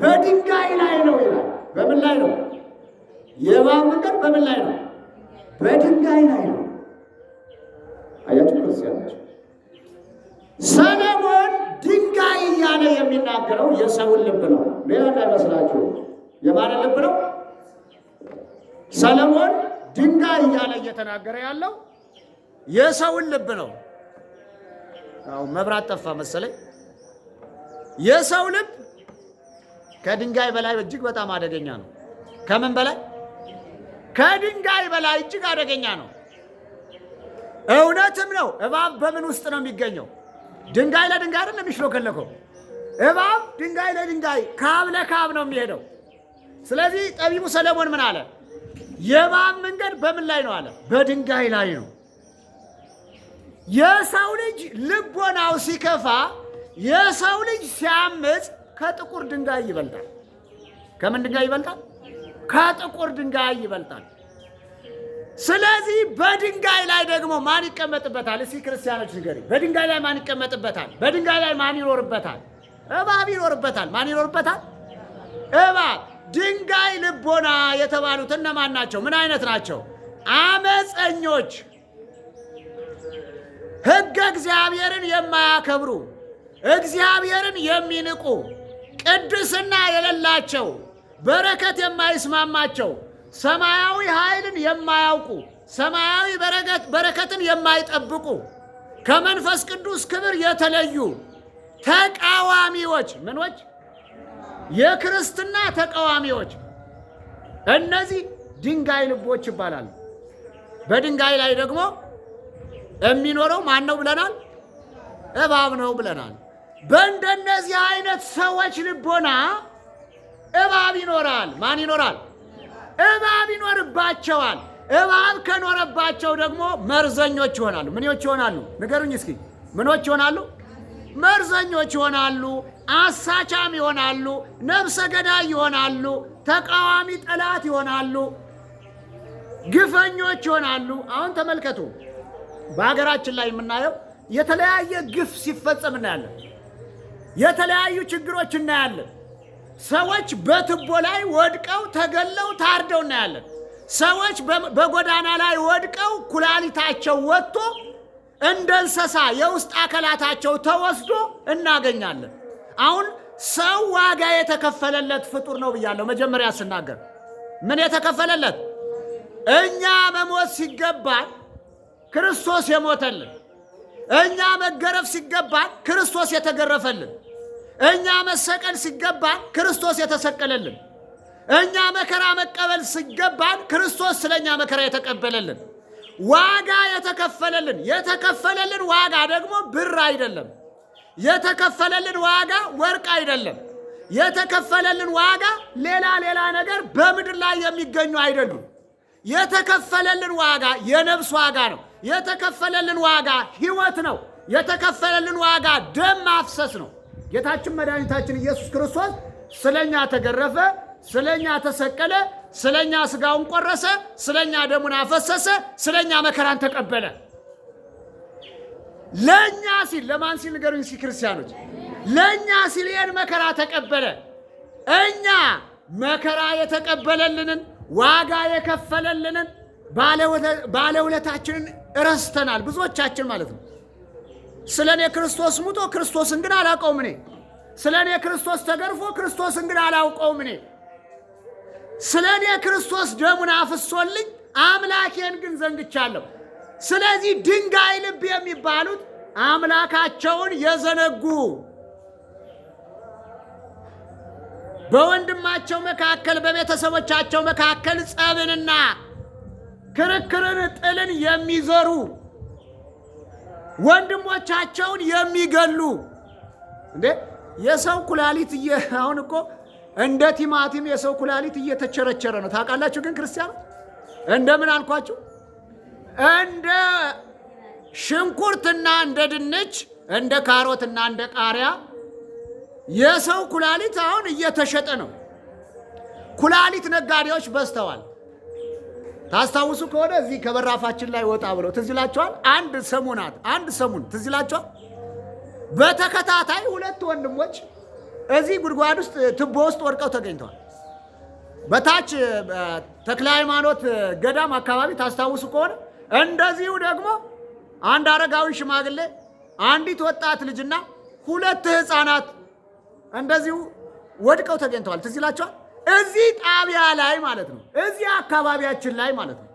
በድንጋይ ላይ ነው ይላል። በምን ላይ ነው? የእባብ መንገድ በምን ላይ ነው? በድንጋይ ላይ ነው። አያችሁ ክርስቲያኖች፣ ሰለሞን ድንጋይ እያለ የሚናገረው የሰውን ልብ ነው። ሌላ እንዳይመስላችሁ። የማንን ልብ ነው? ሰለሞን ድንጋይ እያለ እየተናገረ ያለው የሰውን ልብ ነው። አሁን መብራት ጠፋ መሰለኝ። የሰው ልብ ከድንጋይ በላይ እጅግ በጣም አደገኛ ነው። ከምን በላይ? ከድንጋይ በላይ እጅግ አደገኛ ነው። እውነትም ነው። እባብ በምን ውስጥ ነው የሚገኘው? ድንጋይ ለድንጋይ አይደለም የሚሽሎከለከው። እባብ ድንጋይ ለድንጋይ ካብ ለካብ ነው የሚሄደው። ስለዚህ ጠቢቡ ሰለሞን ምን አለ? የእባብ መንገድ በምን ላይ ነው አለ? በድንጋይ ላይ ነው። የሰው ልጅ ልቦናው ሲከፋ፣ የሰው ልጅ ሲያምፅ ከጥቁር ድንጋይ ይበልጣል። ከምን ድንጋይ ይበልጣል? ከጥቁር ድንጋይ ይበልጣል። ስለዚህ በድንጋይ ላይ ደግሞ ማን ይቀመጥበታል? እስኪ ክርስቲያኖች ንገሪ። በድንጋይ ላይ ማን ይቀመጥበታል? በድንጋይ ላይ ማን ይኖርበታል? እባብ ይኖርበታል። ማን ይኖርበታል? እባብ። ድንጋይ ልቦና የተባሉት እነማን ናቸው? ምን አይነት ናቸው? አመፀኞች፣ ሕገ እግዚአብሔርን የማያከብሩ፣ እግዚአብሔርን የሚንቁ፣ ቅድስና የሌላቸው፣ በረከት የማይስማማቸው፣ ሰማያዊ ኃይልን የማያውቁ፣ ሰማያዊ በረከትን የማይጠብቁ፣ ከመንፈስ ቅዱስ ክብር የተለዩ ተቃዋሚዎች። ምኖች? የክርስትና ተቃዋሚዎች። እነዚህ ድንጋይ ልቦች ይባላሉ። በድንጋይ ላይ ደግሞ የሚኖረው ማን ነው ብለናል? እባብ ነው ብለናል። በእንደነዚህ አይነት ሰዎች ልቦና እባብ ይኖራል። ማን ይኖራል? እባብ ይኖርባቸዋል። እባብ ከኖረባቸው ደግሞ መርዘኞች ይሆናሉ። ምኖች ይሆናሉ? ንገሩኝ እስኪ። ምኖች ይሆናሉ? መርዘኞች ይሆናሉ። አሳቻም ይሆናሉ። ነፍሰ ገዳይ ይሆናሉ። ተቃዋሚ ጠላት ይሆናሉ። ግፈኞች ይሆናሉ። አሁን ተመልከቱ፣ በሀገራችን ላይ የምናየው የተለያየ ግፍ ሲፈጸም እናያለን። የተለያዩ ችግሮች እናያለን። ሰዎች በትቦ ላይ ወድቀው ተገለው ታርደው እናያለን። ሰዎች በጎዳና ላይ ወድቀው ኩላሊታቸው ወጥቶ እንደ እንስሳ የውስጥ አካላታቸው ተወስዶ እናገኛለን። አሁን ሰው ዋጋ የተከፈለለት ፍጡር ነው ብያለሁ መጀመሪያ ስናገር። ምን የተከፈለለት? እኛ መሞት ሲገባን ክርስቶስ የሞተልን፣ እኛ መገረፍ ሲገባን ክርስቶስ የተገረፈልን፣ እኛ መሰቀል ሲገባን ክርስቶስ የተሰቀለልን፣ እኛ መከራ መቀበል ሲገባን ክርስቶስ ስለኛ መከራ የተቀበለልን፣ ዋጋ የተከፈለልን። የተከፈለልን ዋጋ ደግሞ ብር አይደለም። የተከፈለልን ዋጋ ወርቅ አይደለም። የተከፈለልን ዋጋ ሌላ ነገር በምድር ላይ የሚገኙ አይደሉም። የተከፈለልን ዋጋ የነፍስ ዋጋ ነው። የተከፈለልን ዋጋ ሕይወት ነው። የተከፈለልን ዋጋ ደም ማፍሰስ ነው። ጌታችን መድኃኒታችን ኢየሱስ ክርስቶስ ስለኛ ተገረፈ፣ ስለኛ ተሰቀለ፣ ስለኛ ስጋውን ቆረሰ፣ ስለኛ ደሙን አፈሰሰ፣ ስለኛ መከራን ተቀበለ። ለኛ ሲል፣ ለማን ሲል ንገሩኝ እስኪ ክርስቲያኖች? ለኛ ሲል ይህን መከራ ተቀበለ። እኛ መከራ የተቀበለልንን ዋጋ የከፈለልንን ባለውለታችንን እረስተናል፣ ብዙዎቻችን ማለት ነው። ስለ እኔ ክርስቶስ ሙቶ ክርስቶስን ግን አላውቀውም እኔ። ስለ እኔ ክርስቶስ ተገርፎ ክርስቶስን ግን አላውቀውም እኔ። ስለ እኔ ክርስቶስ ደሙን አፍሶልኝ አምላኬን ግን ዘንግቻለሁ። ስለዚህ ድንጋይ ልብ የሚባሉት አምላካቸውን የዘነጉ፣ በወንድማቸው መካከል በቤተሰቦቻቸው መካከል ጸብንና ክርክርን ጥልን የሚዘሩ፣ ወንድሞቻቸውን የሚገሉ። እንዴ የሰው ኩላሊት አሁን እኮ እንደ ቲማቲም የሰው ኩላሊት እየተቸረቸረ ነው። ታውቃላችሁ? ግን ክርስቲያኑ እንደምን አልኳችሁ? እንደ ሽንኩርትና እንደ ድንች፣ እንደ ካሮትና እንደ ቃሪያ የሰው ኩላሊት አሁን እየተሸጠ ነው። ኩላሊት ነጋዴዎች በዝተዋል። ታስታውሱ ከሆነ እዚህ ከበራፋችን ላይ ወጣ ብለው ትዝ ይላችኋል? አንድ ሰሙን ትዝ ይላችኋል? በተከታታይ ሁለት ወንድሞች እዚህ ጉድጓድ ውስጥ ቱቦ ውስጥ ወድቀው ተገኝተዋል። በታች ተክለ ሃይማኖት ገዳም አካባቢ ታስታውሱ ከሆነ እንደዚሁ ደግሞ አንድ አረጋዊ ሽማግሌ፣ አንዲት ወጣት ልጅና 2 ሕፃናት እንደዚሁ ወድቀው ተገኝተዋል። ትዝ ይላችኋል። እዚህ ጣቢያ ላይ ማለት ነው። እዚህ አካባቢያችን ላይ ማለት ነው።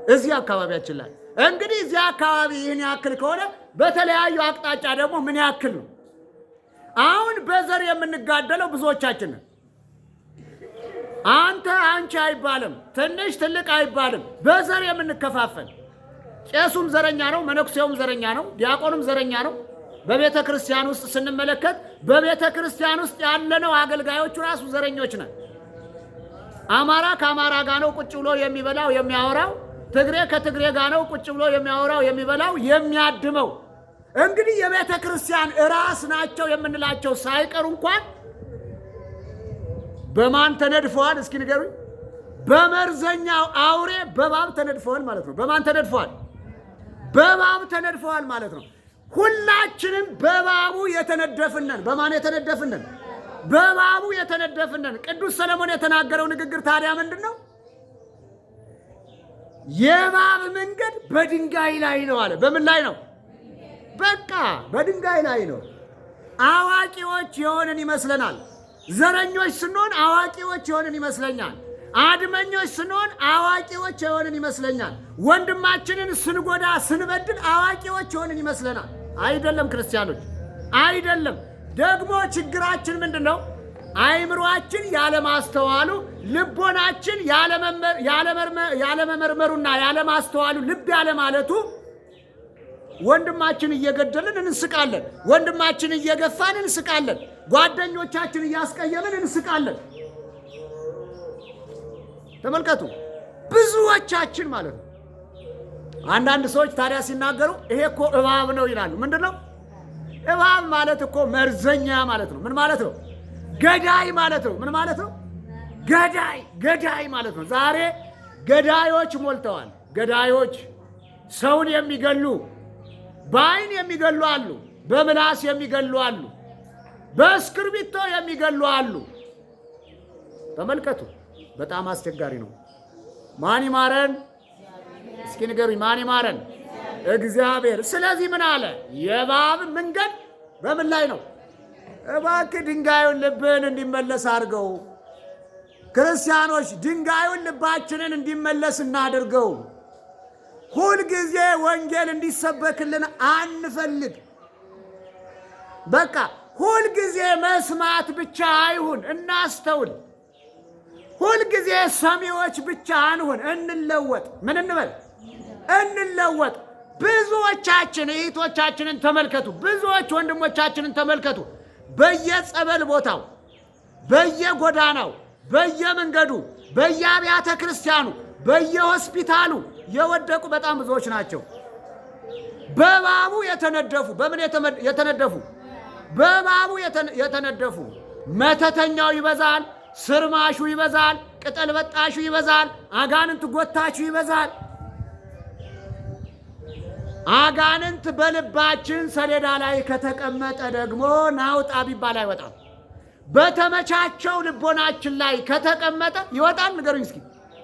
እዚህ አካባቢያችን ላይ እንግዲህ እዚህ አካባቢ ይህን ያክል ከሆነ በተለያዩ አቅጣጫ ደግሞ ምን ያክል ነው? አሁን በዘር የምንጋደለው ብዙዎቻችን ነን። አንተ አንቺ አይባልም፣ ትንሽ ትልቅ አይባልም። በዘር የምንከፋፈል፣ ቄሱም ዘረኛ ነው፣ መነኩሴውም ዘረኛ ነው፣ ዲያቆኑም ዘረኛ ነው። በቤተ ክርስቲያን ውስጥ ስንመለከት በቤተ ክርስቲያን ውስጥ ያለነው አገልጋዮቹ ራሱ ዘረኞች ነን። አማራ ከአማራ ጋር ነው ቁጭ ብሎ የሚበላው የሚያወራው። ትግሬ ከትግሬ ጋር ነው ቁጭ ብሎ የሚያወራው የሚበላው የሚያድመው። እንግዲህ የቤተ ክርስቲያን ራስ ናቸው የምንላቸው ሳይቀሩ እንኳን በማን ተነድፈዋል? እስኪ ንገሩኝ። በመርዘኛው አውሬ በእባብ ተነድፈዋል ማለት ነው። በማን ተነድፈዋል? በእባብ ተነድፈዋል ማለት ነው። ሁላችንም በእባቡ የተነደፍነን። በማን የተነደፍነን? በእባቡ የተነደፍነን። ቅዱስ ሰለሞን የተናገረው ንግግር ታዲያ ምንድን ነው? የእባብ መንገድ በድንጋይ ላይ ነው አለ። በምን ላይ ነው? በቃ በድንጋይ ላይ ነው። አዋቂዎች የሆንን ይመስለናል። ዘረኞች ስንሆን አዋቂዎች የሆንን ይመስለኛል። አድመኞች ስንሆን አዋቂዎች የሆንን ይመስለኛል። ወንድማችንን ስንጎዳ ስንበድል አዋቂዎች የሆንን ይመስለናል። አይደለም ክርስቲያኖች፣ አይደለም። ደግሞ ችግራችን ምንድን ነው? አይምሯችን ያለማስተዋሉ፣ ልቦናችን ያለመመርመሩና ያለማስተዋሉ፣ ልብ ያለማለቱ ወንድማችን እየገደልን እንስቃለን። ወንድማችን እየገፋን እንስቃለን። ጓደኞቻችን እያስቀየምን እንስቃለን። ተመልከቱ፣ ብዙዎቻችን ማለት ነው። አንዳንድ ሰዎች ታዲያ ሲናገሩ ይሄ እኮ እባብ ነው ይላሉ። ምንድን ነው እባብ ማለት? እኮ መርዘኛ ማለት ነው። ምን ማለት ነው? ገዳይ ማለት ነው። ምን ማለት ነው? ገዳይ ማለት ነው። ዛሬ ገዳዮች ሞልተዋል። ገዳዮች ሰውን የሚገሉ፣ በአይን የሚገሉ አሉ፣ በምላስ የሚገሉ አሉ፣ በእስክርቢቶ የሚገሉ አሉ። ተመልከቱ፣ በጣም አስቸጋሪ ነው። ማን ይማረን? እስኪ ንገሩኝ፣ ማን ይማረን? እግዚአብሔር። ስለዚህ ምን አለ? የእባብ መንገድ በምን ላይ ነው? እባክህ ድንጋዩን ልብህን እንዲመለስ አድርገው። ክርስቲያኖች ድንጋዩን ልባችንን እንዲመለስ እናድርገው። ሁልጊዜ ወንጌል እንዲሰበክልን አንፈልግ። በቃ ሁልጊዜ መስማት ብቻ አይሁን፣ እናስተውል። ሁልጊዜ ሰሚዎች ብቻ አንሁን፣ እንለወጥ። ምን እንበል? እንለወጥ። ብዙዎቻችን እህቶቻችንን ተመልከቱ፣ ብዙዎች ወንድሞቻችንን ተመልከቱ። በየጸበል ቦታው፣ በየጎዳናው፣ በየመንገዱ፣ በየአብያተ ክርስቲያኑ፣ በየሆስፒታሉ የወደቁ በጣም ብዙዎች ናቸው። በእባቡ የተነደፉ። በምን የተነደፉ? በእባቡ የተነደፉ። መተተኛው ይበዛል፣ ስርማሹ ይበዛል፣ ቅጠል በጣሹ ይበዛል፣ አጋንንት ጎታቹ ይበዛል። አጋንንት በልባችን ሰሌዳ ላይ ከተቀመጠ ደግሞ ናውጣ ቢባል አይወጣም። በተመቻቸው ልቦናችን ላይ ከተቀመጠ ይወጣል? ንገሩኝ እስኪ።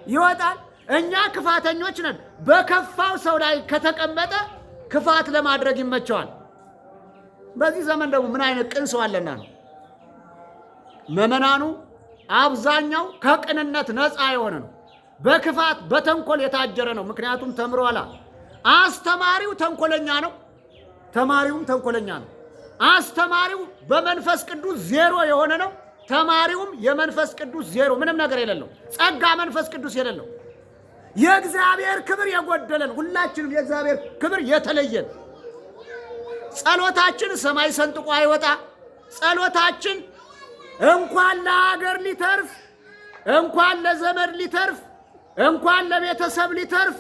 ይወጣል? እኛ ክፋተኞች ነን። በከፋው ሰው ላይ ከተቀመጠ ክፋት ለማድረግ ይመቸዋል። በዚህ ዘመን ደግሞ ምን አይነት ቅን ሰው አለና ነው? ምዕመናኑ አብዛኛው ከቅንነት ነፃ የሆነ ነው። በክፋት በተንኮል የታጀረ ነው። ምክንያቱም ተምሯላ። አስተማሪው ተንኮለኛ ነው፣ ተማሪውም ተንኮለኛ ነው። አስተማሪው በመንፈስ ቅዱስ ዜሮ የሆነ ነው፣ ተማሪውም የመንፈስ ቅዱስ ዜሮ፣ ምንም ነገር የሌለው፣ ጸጋ መንፈስ ቅዱስ የሌለው፣ የእግዚአብሔር ክብር የጎደለን፣ ሁላችንም የእግዚአብሔር ክብር የተለየን። ጸሎታችን ሰማይ ሰንጥቆ አይወጣ። ጸሎታችን እንኳን ለሀገር ሊተርፍ፣ እንኳን ለዘመድ ሊተርፍ፣ እንኳን ለቤተሰብ ሊተርፍ፣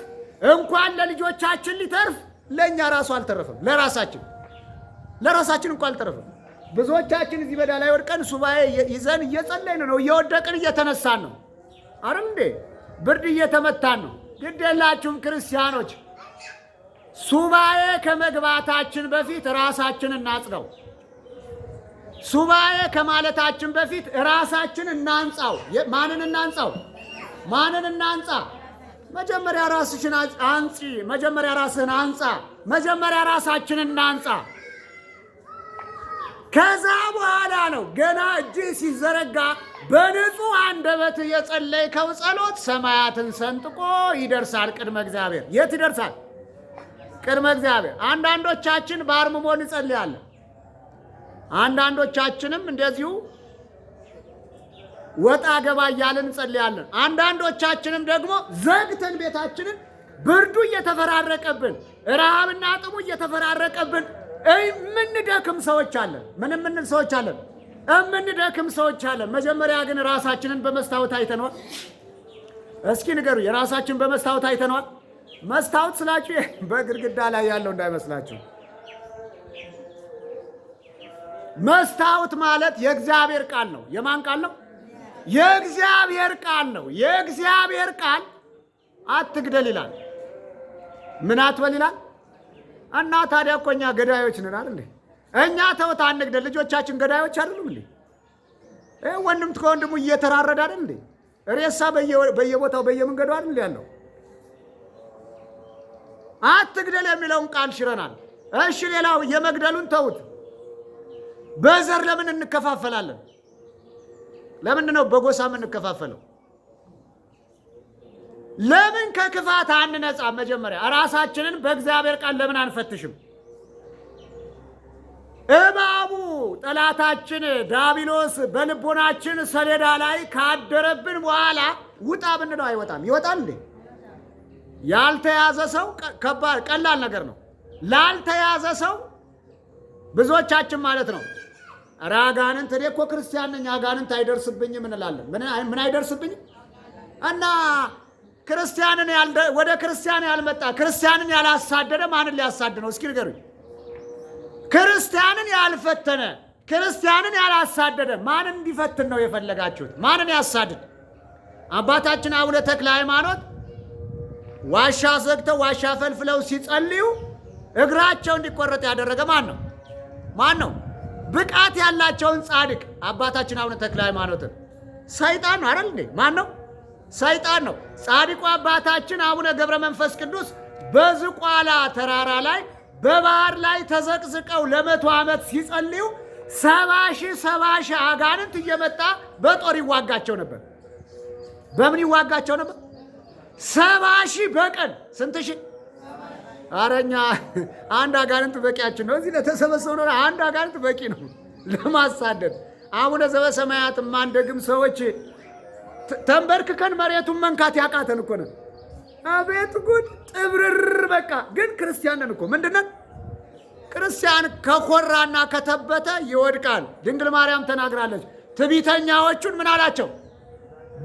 እንኳን ለልጆቻችን ሊተርፍ፣ ለእኛ ራሱ አልተረፈም። ለራሳችን እንኳን አልተረፈም። ብዙዎቻችን እዚህ በዳ ላይ ወድቀን ሱባኤ ይዘን እየጸለይን ነው፣ እየወደቅን እየተነሳን ነው። አረም እንዴ ብርድ እየተመታን ነው። ግድ የላችሁም ክርስቲያኖች፣ ሱባኤ ከመግባታችን በፊት ራሳችንን እናጽነው። ሱባኤ ከማለታችን በፊት ራሳችን እናንጻው። ማንን እናንጻው? ማንን እናንጻ? መጀመሪያ ራስሽን አንጺ። መጀመሪያ ራስህን አንጻ። መጀመሪያ ራሳችንን እናንጻ። ከዛ በኋላ ነው ገና እጅህ ሲዘረጋ በንጹህ አንደበት የጸለይከው ጸሎት ሰማያትን ሰንጥቆ ይደርሳል ቅድመ እግዚአብሔር። የት ይደርሳል? ቅድመ እግዚአብሔር። አንዳንዶቻችን በአርምሞ እንጸልያለን። አንዳንዶቻችንም እንደዚሁ ወጣ ገባ እያልን እንጸልያለን። አንዳንዶቻችንም ደግሞ ዘግተን ቤታችንን ብርዱ እየተፈራረቀብን፣ ረሃብና ጥሙ እየተፈራረቀብን የምንደክም ሰዎች አለን። ምን ሰዎች አለን? የምንደክም ሰዎች አለን። መጀመሪያ ግን ራሳችንን በመስታወት አይተነዋል? እስኪ ንገሩ። የራሳችን በመስታወት አይተነዋል? መስታወት ስላችሁ በግድግዳ ላይ ያለው እንዳይመስላችሁ። መስታወት ማለት የእግዚአብሔር ቃል ነው። የማን ቃል ነው? የእግዚአብሔር ቃል ነው። የእግዚአብሔር ቃል አትግደል ይላል። ምን አትበል ይላል? እና ታዲያ እኮ እኛ ገዳዮች ነን አይደል? እኛ ተውት አንግደል። ልጆቻችን ገዳዮች አይደሉም እንዴ? ወንድም ከወንድሙ እየተራረደ አይደል እንዴ? ሬሳ በየቦታው በየመንገዱ አይደል ያለው? አትግደል የሚለውን ቃል ሽረናል። እሺ ሌላው የመግደሉን ተውት። በዘር ለምን እንከፋፈላለን? ለምንድን ነው በጎሳ የምንከፋፈለው? ለምን ከክፋት አንነጻ? መጀመሪያ ራሳችንን በእግዚአብሔር ቃል ለምን አንፈትሽም? እባቡ ጠላታችን ዲያብሎስ በልቦናችን ሰሌዳ ላይ ካደረብን በኋላ ውጣ ብንለው አይወጣም። ይወጣል እንዴ? ያልተያዘ ሰው ቀላል ነገር ነው። ላልተያዘ ሰው ብዙዎቻችን ማለት ነው ኧረ አጋንንት፣ እኔ እኮ ክርስቲያን ነኝ አጋንንት አይደርስብኝም እንላለን። ምን አይደርስብኝም? እና ክርስቲያንን ወደ ክርስቲያን ያልመጣ ክርስቲያንን ያላሳደደ ማንን ሊያሳድ ነው? እስኪ ንገሩኝ። ክርስቲያንን ያልፈተነ ክርስቲያንን ያላሳደደ ማንን እንዲፈትን ነው የፈለጋችሁት? ማንን ያሳድድ? አባታችን አቡነ ተክለ ሃይማኖት ዋሻ ዘግተው ዋሻ ፈልፍለው ሲጸልዩ እግራቸው እንዲቆረጥ ያደረገ ማን ነው? ማን ነው? ብቃት ያላቸውን ጻድቅ አባታችን አቡነ ተክለ ሃይማኖትን ሰይጣን ነው አይደል እንዴ? ማን ነው? ሰይጣን ነው። ጻድቁ አባታችን አቡነ ገብረ መንፈስ ቅዱስ በዝቋላ ተራራ ላይ በባህር ላይ ተዘቅዝቀው ለ100 ዓመት ሲጸልዩ 70 ሺህ አጋንንት እየመጣ በጦር ይዋጋቸው ነበር። በምን ይዋጋቸው ነበር? 70 ሺህ በቀን። ስንት ሺህ? አረኛ አንድ አጋንንት በቂያችን ነው። እዚህ ለተሰበሰቡ ነው አንድ አጋንንት በቂ ነው ለማሳደድ። አቡነ ዘበሰማያት ማንደግም ሰዎች ተንበርክከን መሬቱን መንካት ያቃተን እኮ ነን። አቤት ጉድ! ጥብርር በቃ። ግን ክርስቲያን ነን እኮ። ምንድነን? ክርስቲያን ከኮራና ከተበተ ይወድቃል። ድንግል ማርያም ተናግራለች። ትዕቢተኛዎቹን ምን አላቸው?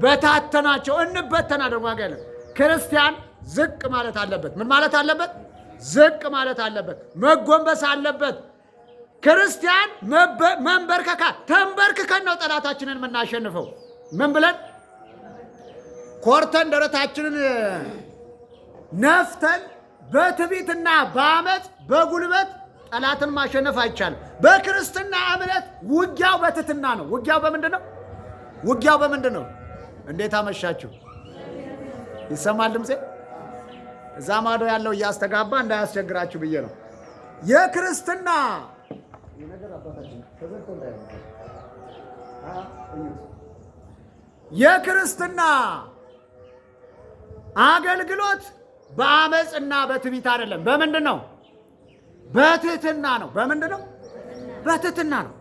በታተናቸው። እንበተናለን። ዋጋ የለም። ክርስቲያን ዝቅ ማለት አለበት። ምን ማለት አለበት? ዝቅ ማለት አለበት። መጎንበስ አለበት። ክርስቲያን መንበርከካ ተንበርክከን ነው ጠላታችንን የምናሸንፈው። ምን ብለን? ኮርተን ደረታችንን ነፍተን በትዕቢትና በአመፅ በጉልበት ጠላትን ማሸነፍ አይቻልም። በክርስትና እምነት ውጊያው በትህትና ነው። ውጊያው በምንድን ነው? ውጊያው በምንድን ነው? እንዴት አመሻችሁ? ይሰማል ድምፄ? እዛ ማዶ ያለው እያስተጋባ እንዳያስቸግራችሁ ብዬ ነው። የክርስትና የክርስትና አገልግሎት በአመፅና በትዕቢት አይደለም። በምንድን ነው? በትህትና ነው። በምንድን ነው? በትህትና ነው።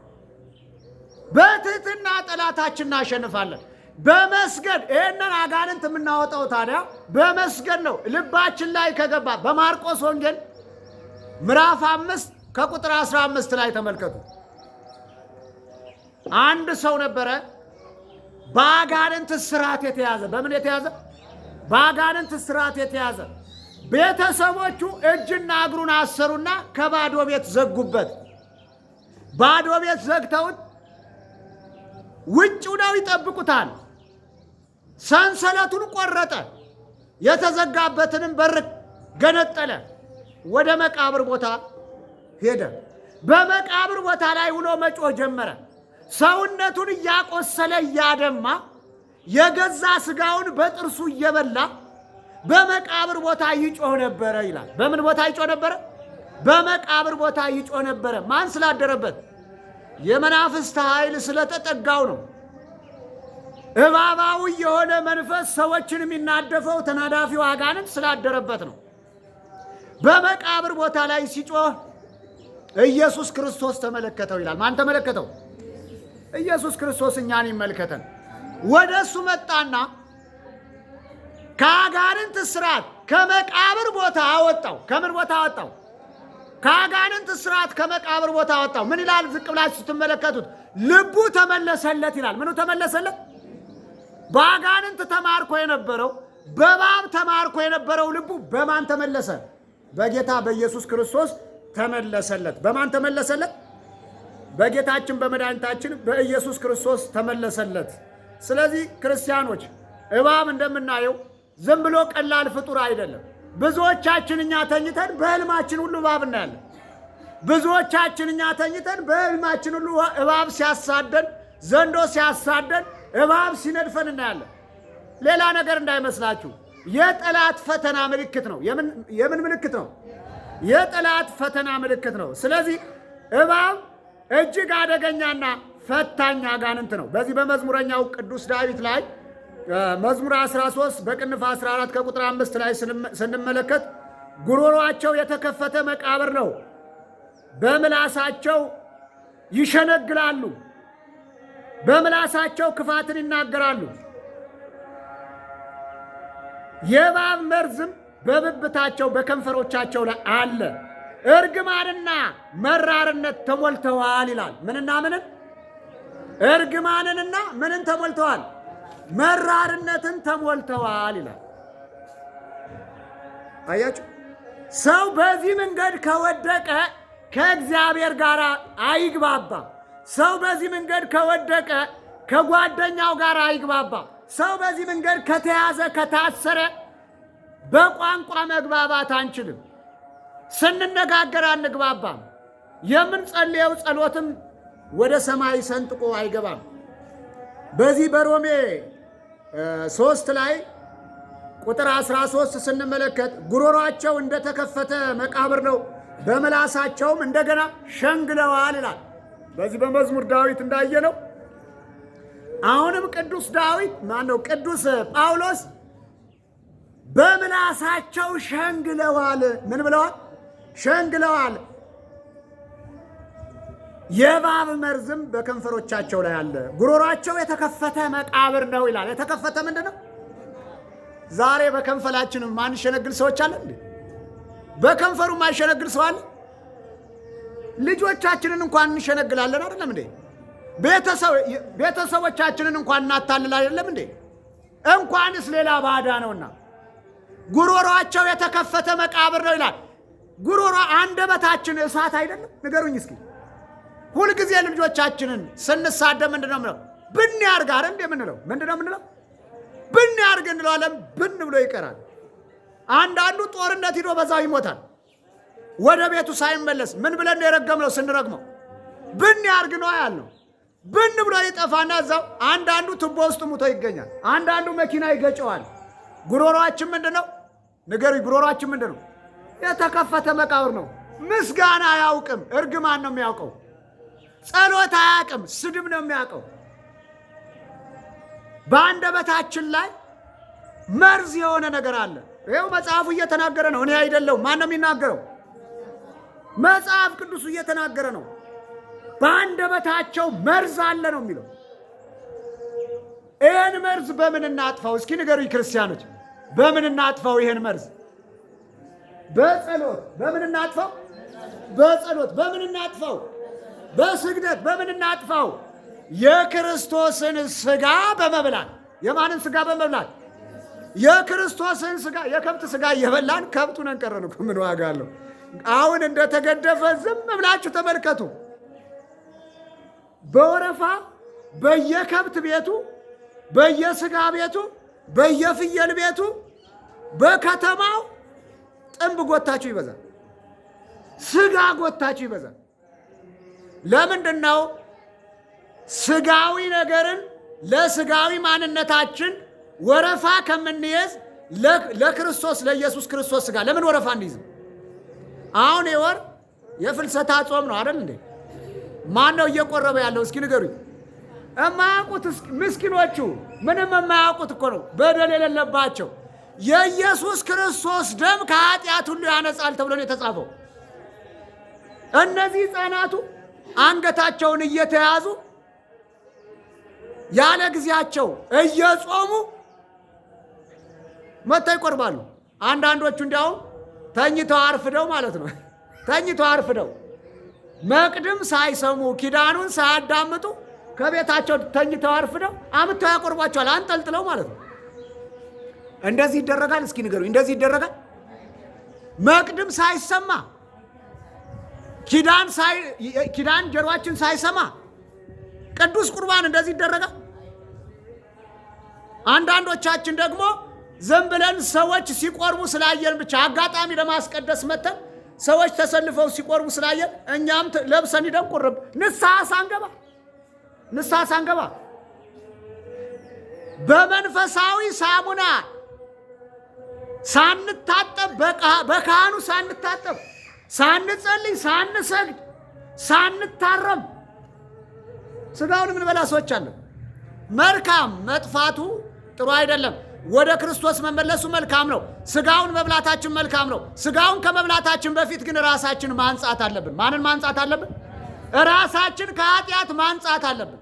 በትህትና ጠላታችን እናሸንፋለን። በመስገድ ይህንን አጋንንት የምናወጣው ታዲያ በመስገድ ነው። ልባችን ላይ ከገባ በማርቆስ ወንጌል ምዕራፍ 5 ከቁጥር 15 ላይ ተመልከቱ። አንድ ሰው ነበረ በአጋንንት እስራት የተያዘ። በምን የተያዘ? በአጋንንት እስራት የተያዘ። ቤተሰቦቹ እጅና እግሩን አሰሩና ከባዶ ቤት ዘጉበት። ባዶ ቤት ዘግተውት ውጭ ነው ይጠብቁታል። ሰንሰለቱን ቆረጠ። የተዘጋበትንም በር ገነጠለ። ወደ መቃብር ቦታ ሄደ። በመቃብር ቦታ ላይ ሆኖ መጮህ ጀመረ። ሰውነቱን እያቆሰለ እያደማ የገዛ ስጋውን በጥርሱ እየበላ በመቃብር ቦታ ይጮህ ነበረ ይላል። በምን ቦታ ይጮህ ነበረ? በመቃብር ቦታ ይጮህ ነበረ። ማን ስላደረበት? የመናፍስት ኃይል ስለተጠጋው ነው። እባባዊ የሆነ መንፈስ ሰዎችን የሚናደፈው ተናዳፊው አጋንንት ስላደረበት ነው። በመቃብር ቦታ ላይ ሲጮህ ኢየሱስ ክርስቶስ ተመለከተው ይላል። ማን ተመለከተው? ኢየሱስ ክርስቶስ እኛን ይመልከተን። ወደ እሱ መጣና ከአጋንንት እስራት ከመቃብር ቦታ አወጣው። ከምን ቦታ አወጣው? ከአጋንንት እስራት ከመቃብር ቦታ አወጣው። ምን ይላል? ዝቅ ብላችሁ ስትመለከቱት ልቡ ተመለሰለት ይላል። ምኑ ተመለሰለት? በአጋንንት ተማርኮ የነበረው በእባብ ተማርኮ የነበረው ልቡ በማን ተመለሰ? በጌታ በኢየሱስ ክርስቶስ ተመለሰለት። በማን ተመለሰለት? በጌታችን በመድኃኒታችን በኢየሱስ ክርስቶስ ተመለሰለት። ስለዚህ ክርስቲያኖች እባብ እንደምናየው ዝም ብሎ ቀላል ፍጡር አይደለም። ብዙዎቻችን እኛ ተኝተን በህልማችን ሁሉ እባብ እናያለን። ብዙዎቻችን እኛ ተኝተን በህልማችን ሁሉ እባብ ሲያሳደን፣ ዘንዶ ሲያሳደን፣ እባብ ሲነድፈን እናያለን። ሌላ ነገር እንዳይመስላችሁ የጠላት ፈተና ምልክት ነው። የምን ምልክት ነው? የጠላት ፈተና ምልክት ነው። ስለዚህ እባብ እጅግ አደገኛና ፈታኝ አጋንንት ነው። በዚህ በመዝሙረኛው ቅዱስ ዳዊት ላይ መዝሙር 13 በቅንፍ 14 ከቁጥር 5 ላይ ስንመለከት ጉሮሯቸው የተከፈተ መቃብር ነው፣ በምላሳቸው ይሸነግላሉ፣ በምላሳቸው ክፋትን ይናገራሉ፣ የእባብ መርዝም በብብታቸው በከንፈሮቻቸው ላይ አለ፣ እርግማንና መራርነት ተሞልተዋል ይላል። ምንና ምንን? እርግማንንና ምንን ተሞልተዋል? መራርነትን ተሞልተዋል ይላል። አያችሁ፣ ሰው በዚህ መንገድ ከወደቀ ከእግዚአብሔር ጋር አይግባባም። ሰው በዚህ መንገድ ከወደቀ ከጓደኛው ጋር አይግባባም። ሰው በዚህ መንገድ ከተያዘ ከታሰረ በቋንቋ መግባባት አንችልም። ስንነጋገር አንግባባም። የምንጸልየው ጸሎትም ወደ ሰማይ ሰንጥቆ አይገባም። በዚህ በሮሜ 3 ላይ ቁጥር 13 ስንመለከት ጉሮሯቸው እንደተከፈተ መቃብር ነው፣ በምላሳቸውም እንደገና ሸንግለዋል ይላል። በዚህ በመዝሙር ዳዊት እንዳየነው አሁንም ቅዱስ ዳዊት ቅዱስ ጳውሎስ በምላሳቸው ሸንግለዋል። ምን ብለዋል? ሸንግለዋል። የእባብ መርዝም በከንፈሮቻቸው ላይ አለ፣ ጉሮሯቸው የተከፈተ መቃብር ነው ይላል። የተከፈተ ምንድን ነው? ዛሬ በከንፈላችን ማንሸነግል ሰዎች አለ እንዴ? በከንፈሩ ማንሸነግል ሰው አለ? ልጆቻችንን እንኳን እንሸነግላለን አይደለም እንዴ? ቤተሰቦቻችንን እንኳን እናታልል አይደለም እንዴ? እንኳንስ ሌላ ባዳ ነውና ጉሮሯቸው የተከፈተ መቃብር ነው ይላል። ጉሮሯ አንደበታችን እሳት አይደለም? ንገሩኝ እስኪ። ሁልጊዜ ልጆቻችንን ስንሳደብ ምንድን ነው ምንለው? ብን ያርግ አይደል እንዴ የምንለው? ምንድን ነው ምንለው? ብን ያርግ እንለዋለን፣ ብን ብሎ ይቀራል። አንዳንዱ ጦርነት ሂዶ በዛው ይሞታል፣ ወደ ቤቱ ሳይመለስ። ምን ብለን የረገምነው? ስንረግመው ብን ያርግ ነው ያልነው። ብን ብሎ ይጠፋና እዛው አንዳንዱ ቱቦ ውስጥ ሙቶ ይገኛል፣ አንዳንዱ መኪና ይገጨዋል። ጉሮሯችን ምንድን ነው? ንገሩኝ፣ ጉሮሯችን ምንድን ነው? የተከፈተ መቃብር ነው። ምስጋና አያውቅም፣ እርግማን ነው የሚያውቀው። ጸሎት አያውቅም፣ ስድብ ነው የሚያውቀው። በአንደበታችን ላይ መርዝ የሆነ ነገር አለ። ይኸው መጽሐፉ እየተናገረ ነው፣ እኔ አይደለሁም። ማን ነው የሚናገረው? መጽሐፍ ቅዱሱ እየተናገረ ነው። በአንደበታቸው መርዝ አለ ነው የሚለው። ይህን መርዝ በምን እናጥፋው? እስኪ ንገሩኝ ክርስቲያኖች፣ በምን እናጥፋው ይህን መርዝ? በጸሎት። በምን እናጥፋው? በጸሎት። በምን እናጥፋው? በስግደት። በምን እናጥፋው? የክርስቶስን ስጋ በመብላት። የማንን ስጋ በመብላት? የክርስቶስን ስጋ። የከብት ስጋ እየበላን ከብቱን እንቀረን እኮ ምን ዋጋ አለው? አሁን እንደተገደፈ ዝም ብላችሁ ተመልከቱ። በወረፋ በየከብት ቤቱ፣ በየስጋ ቤቱ፣ በየፍየል ቤቱ፣ በከተማው ጥንብ ጎታችሁ ይበዛል፣ ስጋ ጎታችሁ ይበዛል። ለምንድን ነው? ስጋዊ ነገርን ለስጋዊ ማንነታችን ወረፋ ከምንይዝ ለክርስቶስ ለኢየሱስ ክርስቶስ ስጋ ለምን ወረፋ እንይዝም? አሁን የወር የፍልሰታ ጾም ነው አይደል እንዴ? ማን ነው እየቆረበ ያለው? እስኪ ንገሩኝ። የማያውቁት ምስኪኖቹ፣ ምንም የማያውቁት እኮ ነው፣ በደል የሌለባቸው። የኢየሱስ ክርስቶስ ደም ከኃጢአት ሁሉ ያነጻል ተብሎ ነው የተጻፈው። እነዚህ ሕፃናቱ አንገታቸውን እየተያዙ ያለ ጊዜያቸው እየጾሙ መጥተው ይቆርባሉ። አንዳንዶቹ እንዲያውም ተኝተው አርፍደው ማለት ነው፣ ተኝተው አርፍደው መቅድም ሳይሰሙ ኪዳኑን ሳያዳምጡ ከቤታቸው ተኝተው አርፍደው አምጥተው ያቆርቧቸዋል፣ አንጠልጥለው ማለት ነው። እንደዚህ ይደረጋል? እስኪ ንገሩኝ፣ እንደዚህ ይደረጋል? መቅድም ሳይሰማ ኪዳን ጀርባችን ሳይሰማ ቅዱስ ቁርባን እንደዚህ ይደረጋል? አንዳንዶቻችን ደግሞ ዝም ብለን ሰዎች ሲቆርቡ ስላየን ብቻ አጋጣሚ ለማስቀደስ መተን ሰዎች ተሰልፈው ሲቆርቡ ስላየን እኛም ለብሰን ሂደን ቁርብ ንስሐ ሳንገባ በመንፈሳዊ ሳሙና ሳንታጠብ በካህኑ ሳንታጠብ ሳንጸልይ ሳንሰግድ ሳንታረም ስጋውን የምንበላ ሰዎች አለን። መልካም መጥፋቱ ጥሩ አይደለም። ወደ ክርስቶስ መመለሱ መልካም ነው። ስጋውን መብላታችን መልካም ነው። ስጋውን ከመብላታችን በፊት ግን ራሳችን ማንጻት አለብን። ማንን ማንጻት አለብን? ራሳችን ከኃጢአት ማንጻት አለብን።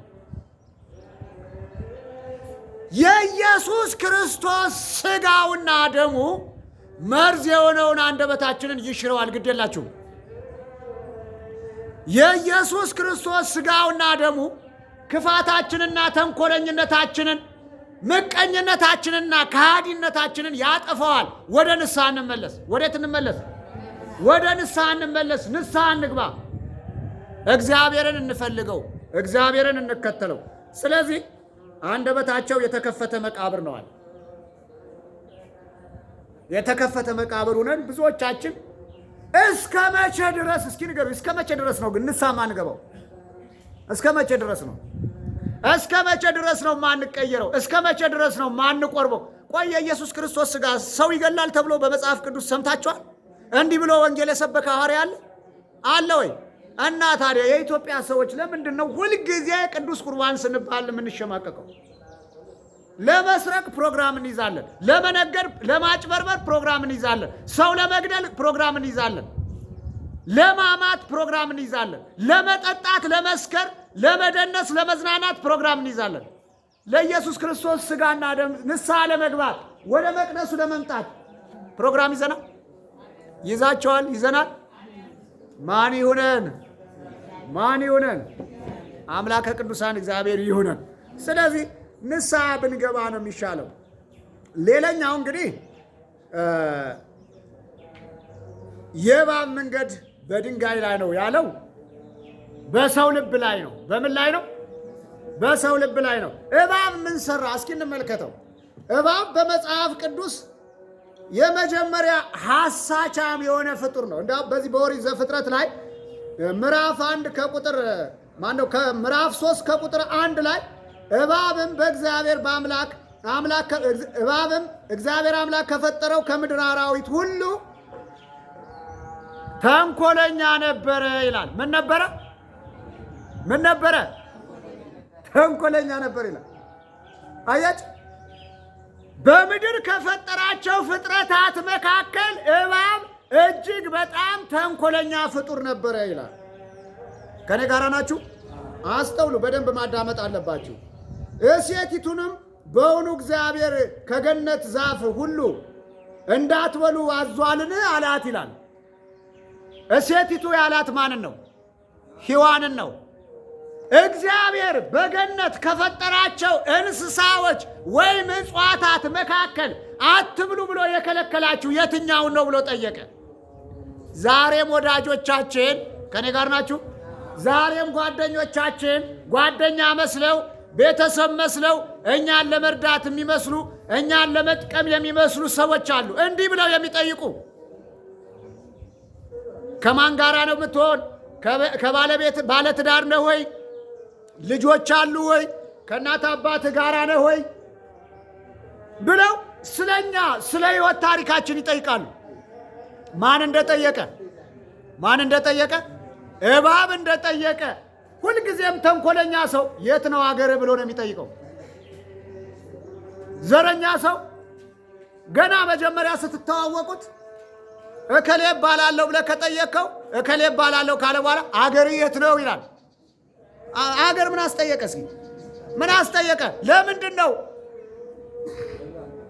የኢየሱስ ክርስቶስ ስጋውና ደሙ መርዝ የሆነውን አንደበታችንን ይሽረዋል። ግድ የላችሁም። የኢየሱስ ክርስቶስ ስጋውና ደሙ ክፋታችንና ተንኮለኝነታችንን ምቀኝነታችንና ከሃዲነታችንን ያጠፈዋል። ወደ ንስሐ እንመለስ። ወዴት እንመለስ? ወደ ንስሐ እንመለስ። ንስሐ እንግባ። እግዚአብሔርን እንፈልገው፣ እግዚአብሔርን እንከተለው። ስለዚህ አንደበታቸው የተከፈተ መቃብር ነዋል። የተከፈተ መቃብር ሆነን ብዙዎቻችን እስከ መቼ ድረስ እስኪ ንገሩ፣ እስከ መቼ ድረስ ነው ግን ንስሐ ማንገባው? እስከ መቼ ድረስ ነው? እስከ መቼ ድረስ ነው ማንቀየረው? እስከ መቼ ድረስ ነው ማንቆርበው? ቆይ የኢየሱስ ክርስቶስ ሥጋ ሰው ይገላል ተብሎ በመጽሐፍ ቅዱስ ሰምታችኋል? እንዲህ ብሎ ወንጌል የሰበከ ሐዋርያ አለ ወይ? እና ታዲያ የኢትዮጵያ ሰዎች ለምንድን ነው ሁልጊዜ ቅዱስ ቁርባን ስንባል የምንሸማቀቀው? ለመስረቅ ፕሮግራም እንይዛለን፣ ለመነገድ ለማጭበርበር ፕሮግራም እንይዛለን፣ ሰው ለመግደል ፕሮግራም እንይዛለን፣ ለማማት ፕሮግራም እንይዛለን፣ ለመጠጣት፣ ለመስከር፣ ለመደነስ፣ ለመዝናናት ፕሮግራም እንይዛለን። ለኢየሱስ ክርስቶስ ሥጋና ደም ንስሐ ለመግባት ወደ መቅደሱ ለመምጣት ፕሮግራም ይዘናል። ይዛቸዋል፣ ይዘናል። ማን ይሁነን? ማን ይሁነን? አምላከ ቅዱሳን እግዚአብሔር ይሁነን። ስለዚህ ንስሐ ብንገባ ነው የሚሻለው። ሌላኛው እንግዲህ የእባብ መንገድ በድንጋይ ላይ ነው ያለው፣ በሰው ልብ ላይ ነው። በምን ላይ ነው? በሰው ልብ ላይ ነው። እባብ ምን ሰራ? እስኪ እንመልከተው። እባብ በመጽሐፍ ቅዱስ የመጀመሪያ ሐሳቻም የሆነ ፍጡር ነው። እንዲያው በዚህ በኦሪት ዘፍጥረት ላይ ምዕራፍ 1 ከቁጥር ከምዕራፍ 3 ከቁጥር 1 ላይ እባብም በእግዚአብሔር እባብም እግዚአብሔር አምላክ ከፈጠረው ከምድር አራዊት ሁሉ ተንኮለኛ ነበረ ይላል። ምን ነበረ? ምን ነበረ? ተንኮለኛ ነበር ይላል። አያች በምድር ከፈጠራቸው ፍጥረታት መካከል እባብ እጅግ በጣም ተንኮለኛ ፍጡር ነበረ ይላል። ከኔ ጋር ናችሁ? አስተውሉ፣ በደንብ ማዳመጥ አለባችሁ። ሴቲቱንም በውኑ እግዚአብሔር ከገነት ዛፍ ሁሉ እንዳትበሉ አዟልን አላት ይላል። ሴቲቱ ያላት ማንን ነው? ሔዋንን ነው። እግዚአብሔር በገነት ከፈጠራቸው እንስሳዎች ወይም እጽዋታት መካከል አትብሉ ብሎ የከለከላችሁ የትኛውን ነው ብሎ ጠየቀ። ዛሬም ወዳጆቻችን ከኔ ጋር ናችሁ? ዛሬም ጓደኞቻችን ጓደኛ መስለው ቤተሰብ መስለው እኛን ለመርዳት የሚመስሉ እኛን ለመጥቀም የሚመስሉ ሰዎች አሉ። እንዲህ ብለው የሚጠይቁ ከማን ጋራ ነው የምትሆን? ከባለቤት ባለትዳር ነህ ወይ? ልጆች አሉ ወይ? ከእናት አባት ጋር ነህ ወይ? ብለው ስለኛ ስለ ሕይወት ታሪካችን ይጠይቃሉ። ማን እንደጠየቀ እባብ እንደጠየቀ። ሁልጊዜም ተንኮለኛ ሰው የት ነው አገር ብሎ ነው የሚጠይቀው። ዘረኛ ሰው ገና መጀመሪያ ስትተዋወቁት እከሌ እባላለሁ ብለህ ከጠየቅከው እከሌ እባላለሁ ካለ በኋላ አገር የት ነው ይላል። አገር ምን አስጠየቀ? እስኪ ምን አስጠየቀ? ለምንድን ነው?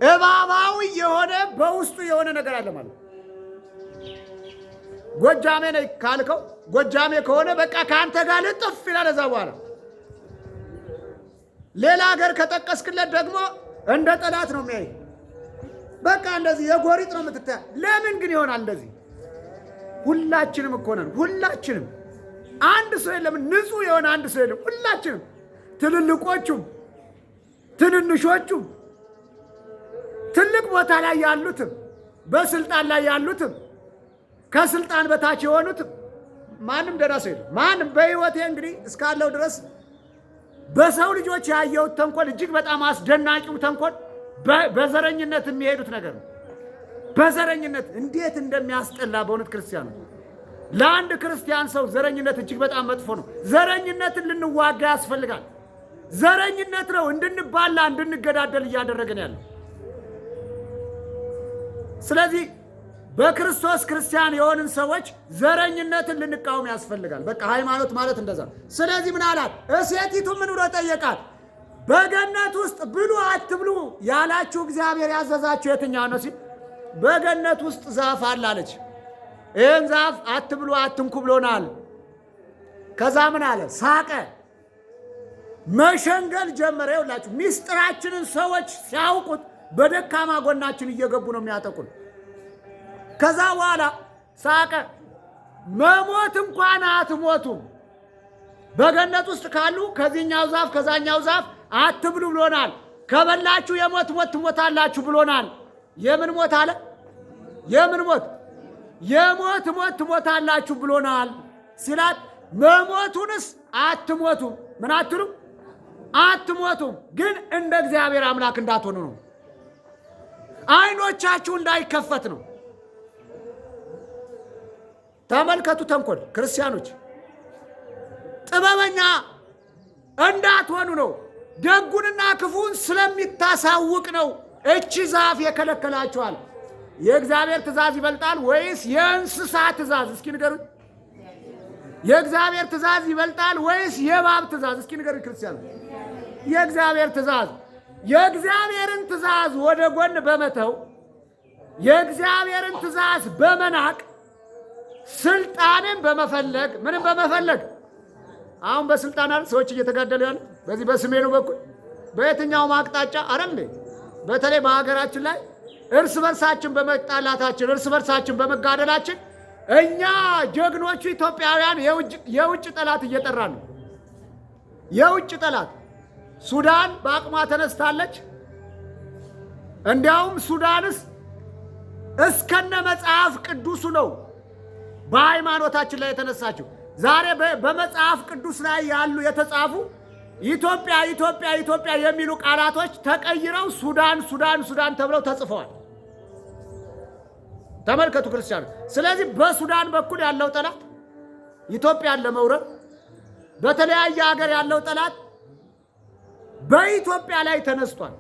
እባባዊ የሆነ በውስጡ የሆነ ነገር አለ ማለት። ጎጃሜ ነኝ ካልከው ጎጃሜ ከሆነ በቃ ከአንተ ጋር ልጥፍ ይላል። እዛ በኋላ ሌላ ሀገር ከጠቀስክለት ደግሞ እንደ ጠላት ነው የሚያይ። በቃ እንደዚህ የጎሪጥ ነው የምትታያ። ለምን ግን ይሆናል እንደዚህ? ሁላችንም እኮ ነን። ሁላችንም አንድ ሰው የለም ንጹሕ የሆነ አንድ ሰው የለም። ሁላችንም ትልልቆቹም ትንንሾቹም ትልቅ ቦታ ላይ ያሉትም በስልጣን ላይ ያሉትም ከስልጣን በታች የሆኑትም ማንም ደህና ሰው የለም። ማንም በሕይወቴ እንግዲህ እስካለው ድረስ በሰው ልጆች ያየሁት ተንኮል እጅግ በጣም አስደናቂው ተንኮል በዘረኝነት የሚሄዱት ነገር ነው። በዘረኝነት እንዴት እንደሚያስጠላ በእውነት ክርስቲያኑ። ለአንድ ክርስቲያን ሰው ዘረኝነት እጅግ በጣም መጥፎ ነው። ዘረኝነትን ልንዋጋ ያስፈልጋል። ዘረኝነት ነው እንድንባላ እንድንገዳደል እያደረገን ያለው። ስለዚህ በክርስቶስ ክርስቲያን የሆንን ሰዎች ዘረኝነትን ልንቃወም ያስፈልጋል። በቃ ሃይማኖት ማለት እንደዛ ነው። ስለዚህ ምን አላት? እሴቲቱ ምን ብሎ ጠየቃት? በገነት ውስጥ ብሉ አትብሉ ያላችሁ እግዚአብሔር ያዘዛችሁ የትኛው ነው ሲል በገነት ውስጥ ዛፍ አለ አለች። ይህን ዛፍ አትብሉ አትንኩ ብሎናል። ከዛ ምን አለ? ሳቀ፣ መሸንገል ጀመረ። ይኸውላችሁ ሚስጥራችንን ሰዎች ሲያውቁት በደካማ ጎናችን እየገቡ ነው የሚያጠቁን። ከዛ በኋላ ሳቀ። መሞት እንኳን አትሞቱም፣ በገነት ውስጥ ካሉ ከዚህኛው ዛፍ ከዛኛው ዛፍ አትብሉ ብሎናል። ከበላችሁ የሞት ሞት ትሞታላችሁ ብሎናል። የምን ሞት አለ? የምን ሞት? የሞት ሞት ትሞታላችሁ ብሎናል ሲላት፣ መሞቱንስ አትሞቱም። ምን አትሉም? አትሞቱም፣ ግን እንደ እግዚአብሔር አምላክ እንዳትሆኑ ነው። አይኖቻችሁ እንዳይከፈት ነው። ተመልከቱ ተንኮል። ክርስቲያኖች ጥበበኛ እንዳትሆኑ ነው። ደጉንና ክፉን ስለሚታሳውቅ ነው እቺ ዛፍ የከለከላችኋል። የእግዚአብሔር ትእዛዝ ይበልጣል ወይስ የእንስሳ ትእዛዝ? እስኪ ንገሩኝ። የእግዚአብሔር ትእዛዝ ይበልጣል ወይስ የእባብ ትእዛዝ? እስኪ ንገሩኝ ክርስቲያኖች። የእግዚአብሔር ትእዛዝ። የእግዚአብሔርን ትእዛዝ ወደ ጎን በመተው የእግዚአብሔርን ትእዛዝ በመናቅ ስልጣንን በመፈለግ ምንም በመፈለግ አሁን በስልጣን አይደል ሰዎች እየተጋደሉ ያሉ በዚህ በሰሜኑ በኩል በየትኛውም አቅጣጫ አይደል? በተለይ በሀገራችን ላይ እርስ በርሳችን በመጣላታችን እርስ በርሳችን በመጋደላችን እኛ ጀግኖቹ ኢትዮጵያውያን የውጭ ጠላት እየጠራን ነው። የውጭ ጠላት ሱዳን በአቅሟ ተነስታለች። እንዲያውም ሱዳንስ እስከነ መጽሐፍ ቅዱሱ ነው በሃይማኖታችን ላይ የተነሳችው። ዛሬ በመጽሐፍ ቅዱስ ላይ ያሉ የተጻፉ ኢትዮጵያ ኢትዮጵያ ኢትዮጵያ የሚሉ ቃላቶች ተቀይረው ሱዳን ሱዳን ሱዳን ተብለው ተጽፈዋል። ተመልከቱ ክርስቲያኖች። ስለዚህ በሱዳን በኩል ያለው ጠላት ኢትዮጵያን ለመውረር በተለያየ ሀገር ያለው ጠላት በኢትዮጵያ ላይ ተነስቷል።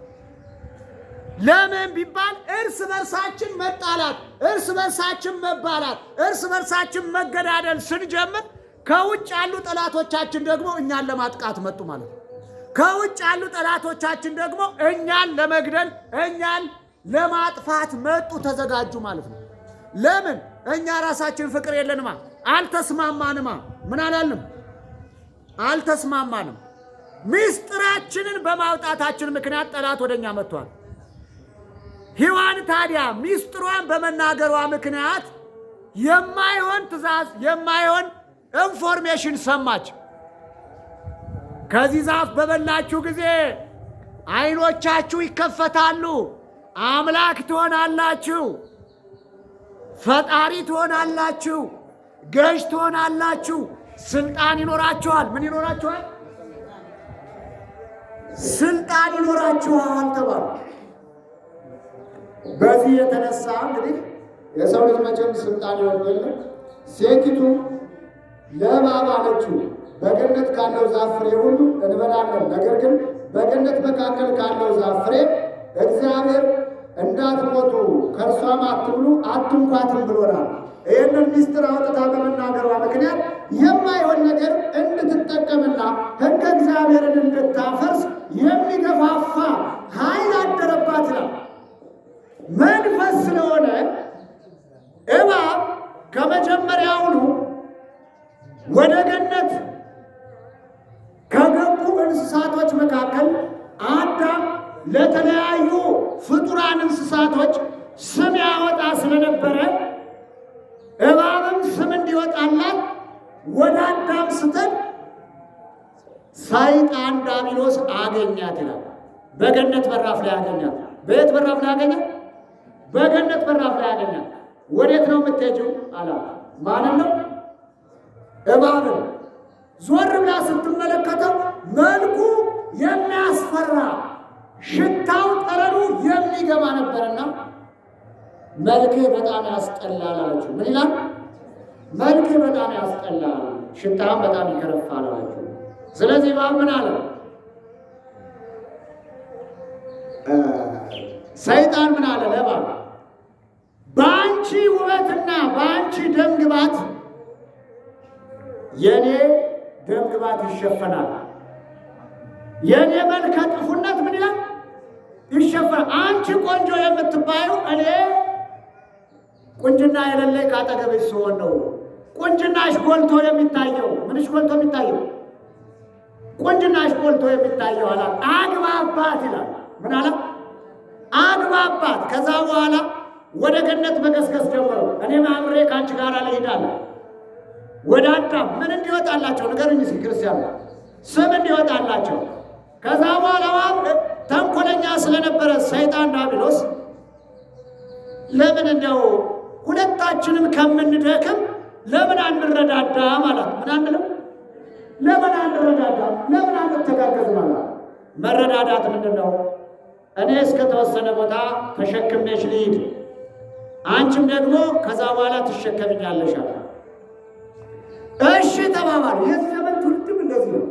ለምን ቢባል እርስ በርሳችን መጣላት፣ እርስ በርሳችን መባላት፣ እርስ በርሳችን መገዳደል ስንጀምር ከውጭ ያሉ ጠላቶቻችን ደግሞ እኛን ለማጥቃት መጡ ማለት ነው። ከውጭ ያሉ ጠላቶቻችን ደግሞ እኛን ለመግደል እኛን ለማጥፋት መጡ፣ ተዘጋጁ ማለት ነው። ለምን? እኛ ራሳችን ፍቅር የለንማ፣ አልተስማማንማ። ምን አላልንም? አልተስማማንም። ሚስጥራችንን በማውጣታችን ምክንያት ጠላት ወደኛ መጥቷል። ሔዋን ታዲያ ሚስጥሯን በመናገሯ ምክንያት የማይሆን ትእዛዝ የማይሆን ኢንፎርሜሽን ሰማች። ከዚህ ዛፍ በበላችሁ ጊዜ አይኖቻችሁ ይከፈታሉ፣ አምላክ ትሆናላችሁ፣ ፈጣሪ ትሆናላችሁ፣ ገዥ ትሆናላችሁ፣ ስልጣን ይኖራችኋል። ምን ይኖራችኋል? ስልጣን ይኖራችኋል ተባሉ። በዚህ የተነሳ እንግዲህ የሰው ልጅ መቼም ስልጣን ይወድ የለ። ሴቲቱ ለእባብ አለችው በገነት ካለው ዛፍ ፍሬ ሁሉ እንበላለን፣ ነገር ግን በገነት መካከል ካለው ዛፍ ፍሬ እግዚአብሔር እንዳትሞቱ ከእርሷም አትብሉ አትንኳትም ብሎናል። ይህንን ሚስጥር አውጥታ በመናገሯ ምክንያት የማይሆን ነገር እንድትጠቀምና ሕገ እግዚአብሔርን እንድታፈርስ የሚገፋፋ ኃይል አደረባት ይላል። መንፈስ ስለሆነ እባብ ከመጀመሪያውኑ ወደ ገነት ከገቡ እንስሳቶች መካከል አዳም ለተለያዩ ፍጡራን እንስሳቶች ስም ያወጣ ስለነበረ እባብም ስም እንዲወጣላት ወደ አዳም ስትል ሰይጣን ዲያብሎስ አገኛት ይላል። በገነት በራፍ ላይ አገኛት። በየት በራፍ ላይ አገኛት? በገነት በራፍ ላይ አገኛት። ወዴት ነው የምትሄጂው አላት። ማንን ነው? እባብን። ዞር ብላ ስትመለከተው መልኩ የሚያስፈራ ሽታው ጠረኑ የሚገባ ነበርና መልክህ በጣም ያስጠላል አለችው። ምን ይላል? መልክህ በጣም ያስጠላል፣ ሽታም በጣም ይከረፋል አለችው። ስለዚህ እባብ ምን አለ? ሰይጣን ምን አለ ለእባብ? በአንቺ ውበትና በአንቺ ደምግባት የኔ ደምግባት ይሸፈናል። የኔ መልከ ጥፉነት ምን ይላል? ይሸፈናል። አንቺ ቆንጆ የምትባዩ እኔ ቁንጅና የሌለኝ ካጠገብሽ ስሆን ነው። ቁንጅናሽ ጎልቶ የሚታየው ምንሽ ጎልቶ የሚታየው? ቁንጅናሽ ጎልቶ የሚታየው አላት። አግባባት ይላል። ምን አለ? አግባባት። ከዛ በኋላ ወደ ገነት መገስገስ ጀመሩ። እኔም አብሬ ከአንቺ ጋር እሄዳለሁ። ወደ አዳም ምን እንዲወጣላቸው ንገሩኝ እስኪ ክርስቲያኑ፣ ስም እንዲወጣላቸው። ከዛ በኋላ ተንኮለኛ ስለነበረ ሰይጣን ዲያብሎስ ለምን እንደው ሁለታችንም ከምንደክም ለምን አንረዳዳ ማለት ምን አንልም? ለምን አንረዳዳ? ለምን አንተጋገዝ ማለት? መረዳዳት ምንድን ነው? እኔ እስከ ተወሰነ ቦታ ተሸክሜሽ ልሂድ፣ አንቺም ደግሞ ከዛ በኋላ ትሸከምኛለሽ አለ። እሺ ተባባሉ። የዚህ ዘመን ትውልድም እንደዚህ ነው።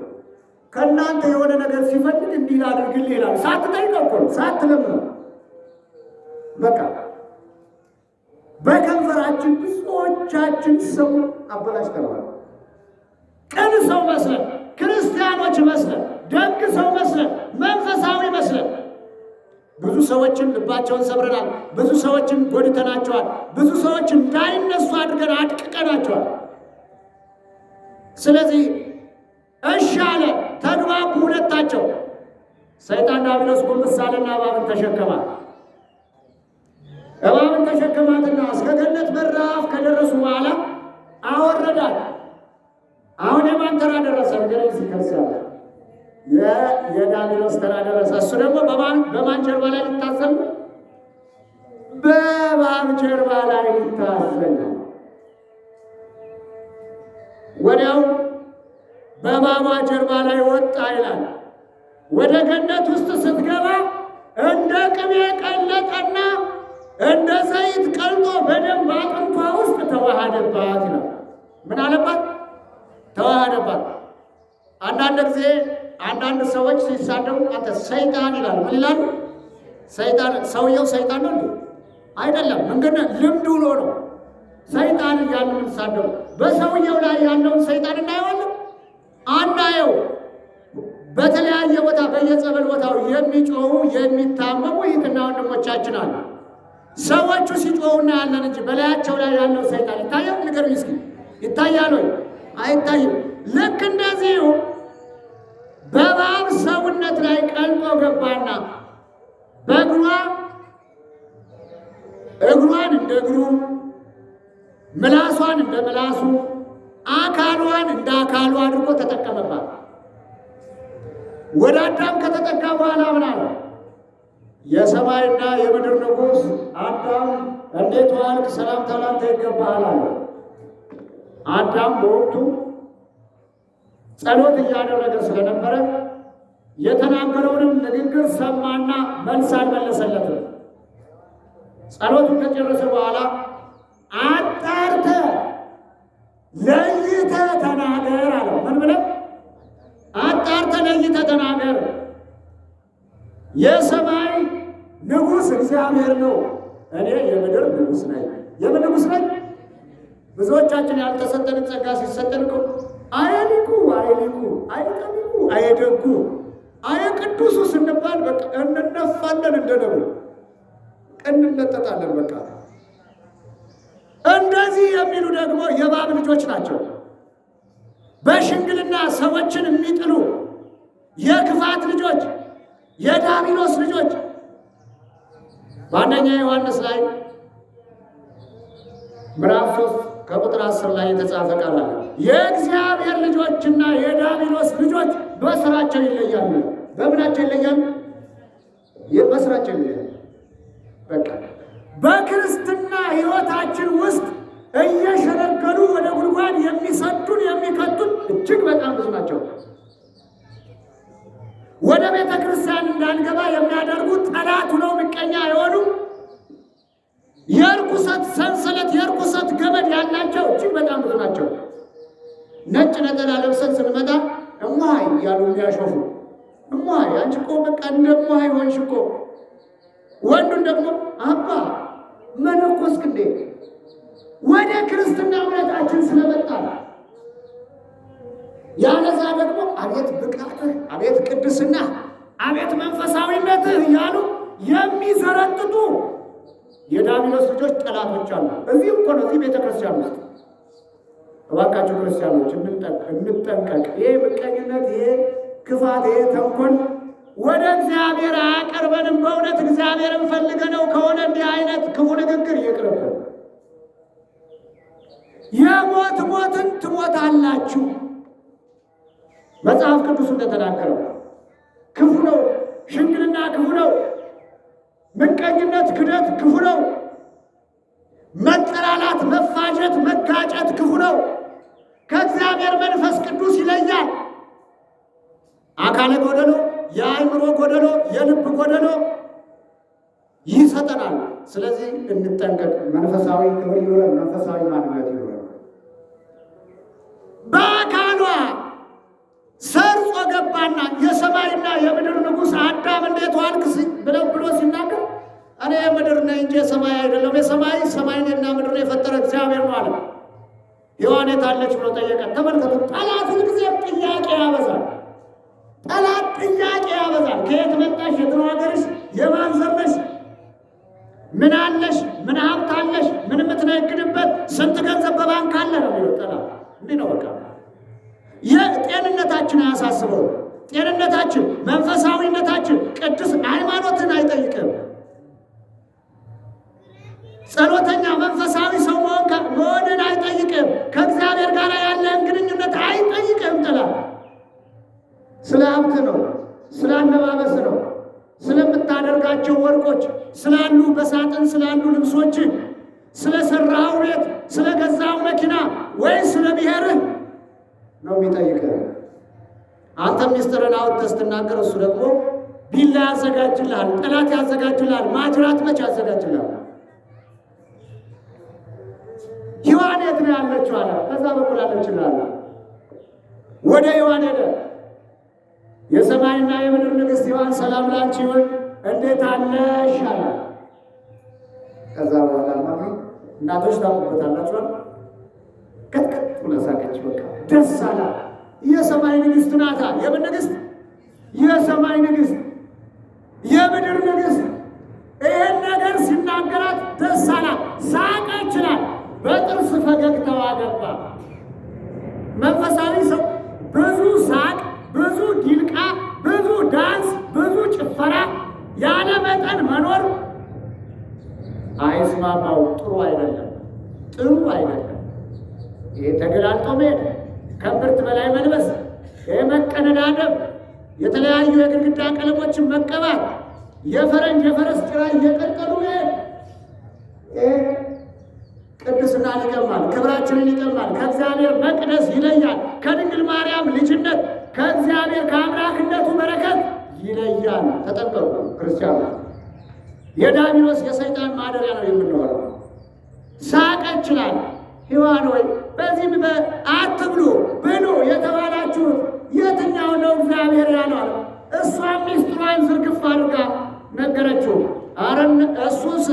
ከእናንተ የሆነ ነገር ሲፈልግ እንዲህ ላድርግልህ ይላል። ሳትጠይቀው እኮ ነው፣ ሳትለምነው በቃ በከንፈራችን ብዙዎቻችን ሰው አበላሽተናል። ቅን ሰው መስለን፣ ክርስቲያኖች መስለን፣ ደግ ሰው መስለን፣ መንፈሳዊ መስለን ብዙ ሰዎችን ልባቸውን ሰብረናል። ብዙ ሰዎችን ጎድተናቸዋል። ብዙ ሰዎች እንዳይነሱ አድርገን አድቅቀናቸዋል። ስለዚህ እሺ አለ፣ ተግባቡ ሁለታቸው። ሰይጣን ዲያብሎስ ጎንበስ አለና እባብን ተሸከማት። እባብን ተሸከማትና እስከ ገነት በራፍ ከደረሱ በኋላ አወረዳት። አሁን የማን ተራ ደረሰ? ነገር ሲከርሳለ የዲያብሎስ ተራ ደረሰ። እሱ ደግሞ በማን ጀርባ ላይ ሊታሰር? በእባብ ጀርባ ላይ ሊታሰር። ወዲያው በእባቧ ጀርባ ላይ ወጣ ይላል። ወደ ገነት ውስጥ ስትገባ እንደ ቅቤ ቀለጠና እንደ ዘይት ቀልጦ በደንብ አጥንቷ ውስጥ ተዋሃደባት ይላል። ምን አለባት? ተዋሃደባት። አንዳንድ ጊዜ አንዳንድ ሰዎች ሲሳደቡ አንተ ሰይጣን ይላሉ። ምን ይላሉ? ሰይጣን። ሰውየው ሰይጣን ነው እንዴ? አይደለም። እንግዲህ ልምድ ውሎ ነው ሰይጣን እያሉ የምንሳደቡ። በሰውየው ላይ ያለውን ሰይጣን እናየዋለን? አናየው። በተለያየ ቦታ በየጸበል ቦታው የሚጮሁ የሚታመሙ እህትና ወንድሞቻችን አሉ። ሰዎቹ ሲጮሁ እናያለን እንጂ በላያቸው ላይ ያለው ሰይጣን ይታያል? ንገሩኝ እስኪ። ይታያል ወይ? አይታይም። ልክ እንደዚሁ በእባብ ሰውነት ላይ ቀልጦ ገባና እግሯን እንደ እግሩ፣ ምላሷን እንደ ምላሱ፣ አካሏን እንደ አካሉ አድርጎ ተጠቀመባት። ወደ አዳም ከተጠጋ በኋላ ምን አለ? የሰማይና የምድር ንጉሥ አዳም እንዴት ዋልክ? ሰላምታ ላንተ ይገባሃል አለ። አዳም በወቅቱ ጸሎት እያደረገ ስለነበረ የተናገረውንም ንግግር ሰማና መልስ አልመለሰለትም። ጸሎቱን ከጨረሰ በኋላ አጣርተህ ለይተህ ተናገር አለው። ምን ብለህ? አጣርተህ ለይተህ ተናገር። የሰማይ ንጉሥ እግዚአብሔር ነው፣ እኔ የምድር ንጉሥ ነኝ። የምን ንጉሥ ነኝ? ብዙዎቻችን ያልተሰጠንን ጸጋ ሲሰጠን እኮ አየሊቁ አየሊቁ አየጠቢቁ አየደጉ አየቅዱሱ ስንባል በቃ እንነፋለን፣ እንደነብር እንለጠጣለን። በቃ እንደዚህ የሚሉ ደግሞ የእባብ ልጆች ናቸው። በሽንግልና ሰዎችን የሚጥሉ የክፋት ልጆች፣ የዲያብሎስ ልጆች። በአንደኛ ዮሐንስ ላይ ምዕራፍ 3 ከቁጥር 10 ላይ የተጻፈ ቃል አለ። የእግዚአብሔር ልጆችና የዲያብሎስ ልጆች በስራቸው ይለያሉ። በምናቸው ይለያሉ? በስራቸው ይለያሉ። በቃ በክርስትና ሕይወታችን ውስጥ እየሸነገሉ ወደ ጉድጓድ የሚሰዱን የሚከቱን እጅግ በጣም ብዙ ናቸው። ወደ ቤተ ክርስቲያን እንዳንገባ የሚያደርጉ ጠላት ሆነው ምቀኛ የሆኑ የርኩሰት ሰንሰለት የርኩሰት ገመድ ያላቸው እጅግ በጣም ብዙ ናቸው። ነጭ ነጠላ ለብሰን ስንመጣ እሟይ ያሉ የሚያሾፉ እሟይ አንቺ እኮ በቃ እንደ እሟይ ሆንሽ እኮ። ወንዱን ደግሞ አባ መነኮስክ እንዴ? ወደ ክርስትና እምነታችን ስለመጣ ያለዛ ደግሞ አቤት ብቃትህ፣ አቤት ቅድስና፣ አቤት መንፈሳዊነትህ እያሉ የሚዘረጥጡ የዲያብሎስ ልጆች ጠላቶች አሉ። እዚህ እኮ ነው፣ እዚህ ቤተ ክርስቲያን ውስጥ። እባካችሁ ክርስቲያኖች እንጠንቀቅ። ይሄ ምቀኝነት፣ ይሄ ክፋት፣ ይሄ ተንኮል ወደ እግዚአብሔር አያቀርበንም። በእውነት እግዚአብሔርን ፈልገነው ከሆነ እንዲህ አይነት ክፉ ንግግር ይቅርብን። የሞት ሞትን ትሞታላችሁ መጽሐፍ ቅዱስ እንደተናገረው ክፉ ነው። ሽንግልና ክፉ ነው። ምቀኝነት፣ ክደት ክፉ ነው። መጠላላት፣ መፋጀት፣ መጋጨት ክፉ ነው። ከእግዚአብሔር መንፈስ ቅዱስ ይለያል። አካለ ጎደሎ፣ የአእምሮ ጎደሎ፣ የልብ ጎደሎ ይሰጠናል። ስለዚህ እንጠንቀቅ። መንፈሳዊ ክብር ይኖረን፣ መንፈሳዊ ማንነት ይኖረን። በአካሏ ሰርጾ ገባና የሰማይና የምድር ንጉሥ አዳም እንዴት ዋልክ ብሎ ሲናገር እኔ የምድር ነኝ እንጂ የሰማይ አይደለም፣ የሰማይ ሰማይንና ምድርን የፈጠረ እግዚአብሔር ነው አለ። ሔዋን የታለች ብሎ ጠየቀ። ተመልከቱ፣ ጠላት ሁልጊዜም ጥያቄ ያበዛል። ጠላት ጥያቄ ያበዛል። ከየት መጣሽ? የት ነው ሀገርሽ? የማን ዘር ነሽ? ምን አለሽ? ምን ሀብት አለሽ? ምን የምትነግድበት? ስንት ገንዘብ በባንክ አለ ነው የሚለው ጠላት። እንዲህ ነው በቃ። የጤንነታችን አያሳስበው። ጤንነታችን፣ መንፈሳዊነታችን ቅዱስ ሃይማኖትን አይጠይቅም። ጸሎተኛ መንፈሳዊ ሰው መሆንን አይጠይቅም። ከእግዚአብሔር ጋር ያለን ግንኙነት አይጠይቅም። ጠላት ስለ ሀብት ነው፣ ስለ አለባበስ ነው፣ ስለምታደርጋቸው ወርቆች፣ ስላሉ በሳጥን ስላሉ ልብሶች፣ ስለሰራው ቤት፣ ስለገዛው መኪና ወይ ስለ ብሔርህ ነው የሚጠይቅህ። አንተ ሚስጥርን አውጥተህ ስትናገር እሱ ደግሞ ቢላ ያዘጋጅልሃል፣ ጠላት ያዘጋጅልሃል፣ ማጅራት መች ያዘጋጅልሃል። ሔዋን የት ነው ያለችው አለ። ከዛ በኩል አለችልሃል። ወደ ሔዋን ሄደ። የሰማይና የምድር ንግሥት ሔዋን ሰላም ላንቺ ይሁን፣ እንዴት አለሽ አለ። ከዛ በኋላ እናቶች ታውቁበታላችሁ። ቀጥቀጥ ብላ ሳቀች። በቃ ደስ አላት። የሰማይ ንግሥት ናታ። የምን ንግሥት? የሰማይ ንግሥት፣ የምድር ንግሥት። ይህን ነገር ሲናገራት ደስ አላት፣ ሳቀ ይችላል። በጥርስ ፈገግታዋ ገባ። መንፈሳዊ ሰው ብዙ ሳቅ፣ ብዙ ዲልቃ፣ ብዙ ዳንስ፣ ብዙ ጭፈራ ያለ መጠን መኖር አይስማማው። ጥሩ አይደለም፣ ጥሩ አይደለም። ይሄ ተገላልጦ መሄድ፣ ከብርት በላይ መልበስ፣ ይሄ መቀነዳደብ፣ የተለያዩ የግድግዳ ቀለሞችን መቀባት፣ የፈረንጅ የፈረስ ጭራ እየቀጠሉ መሄድ ቅድስናን ይቀማል፣ ክብራችንን ይቀማል፣ ከእግዚአብሔር መቅደስ ይለያል፣ ከድንግል ማርያም ልጅነት ከእግዚአብሔር ከአምላክነቱ በረከት ይለያል። ተጠንቀቁ ክርስቲያኖች። የዲያብሎስ የሰይጣን ማደሪያ ነው የምንሆነው። ሳቀችላል ሔዋን ሆይ በዚህ አትብሉ ብሉ የተባላችሁት የትኛው ነው እግዚአብሔር ያለው? እሷም ሚስጥሯን ዝርግፍ አድርጋ ነገረችው። አረን እሱስ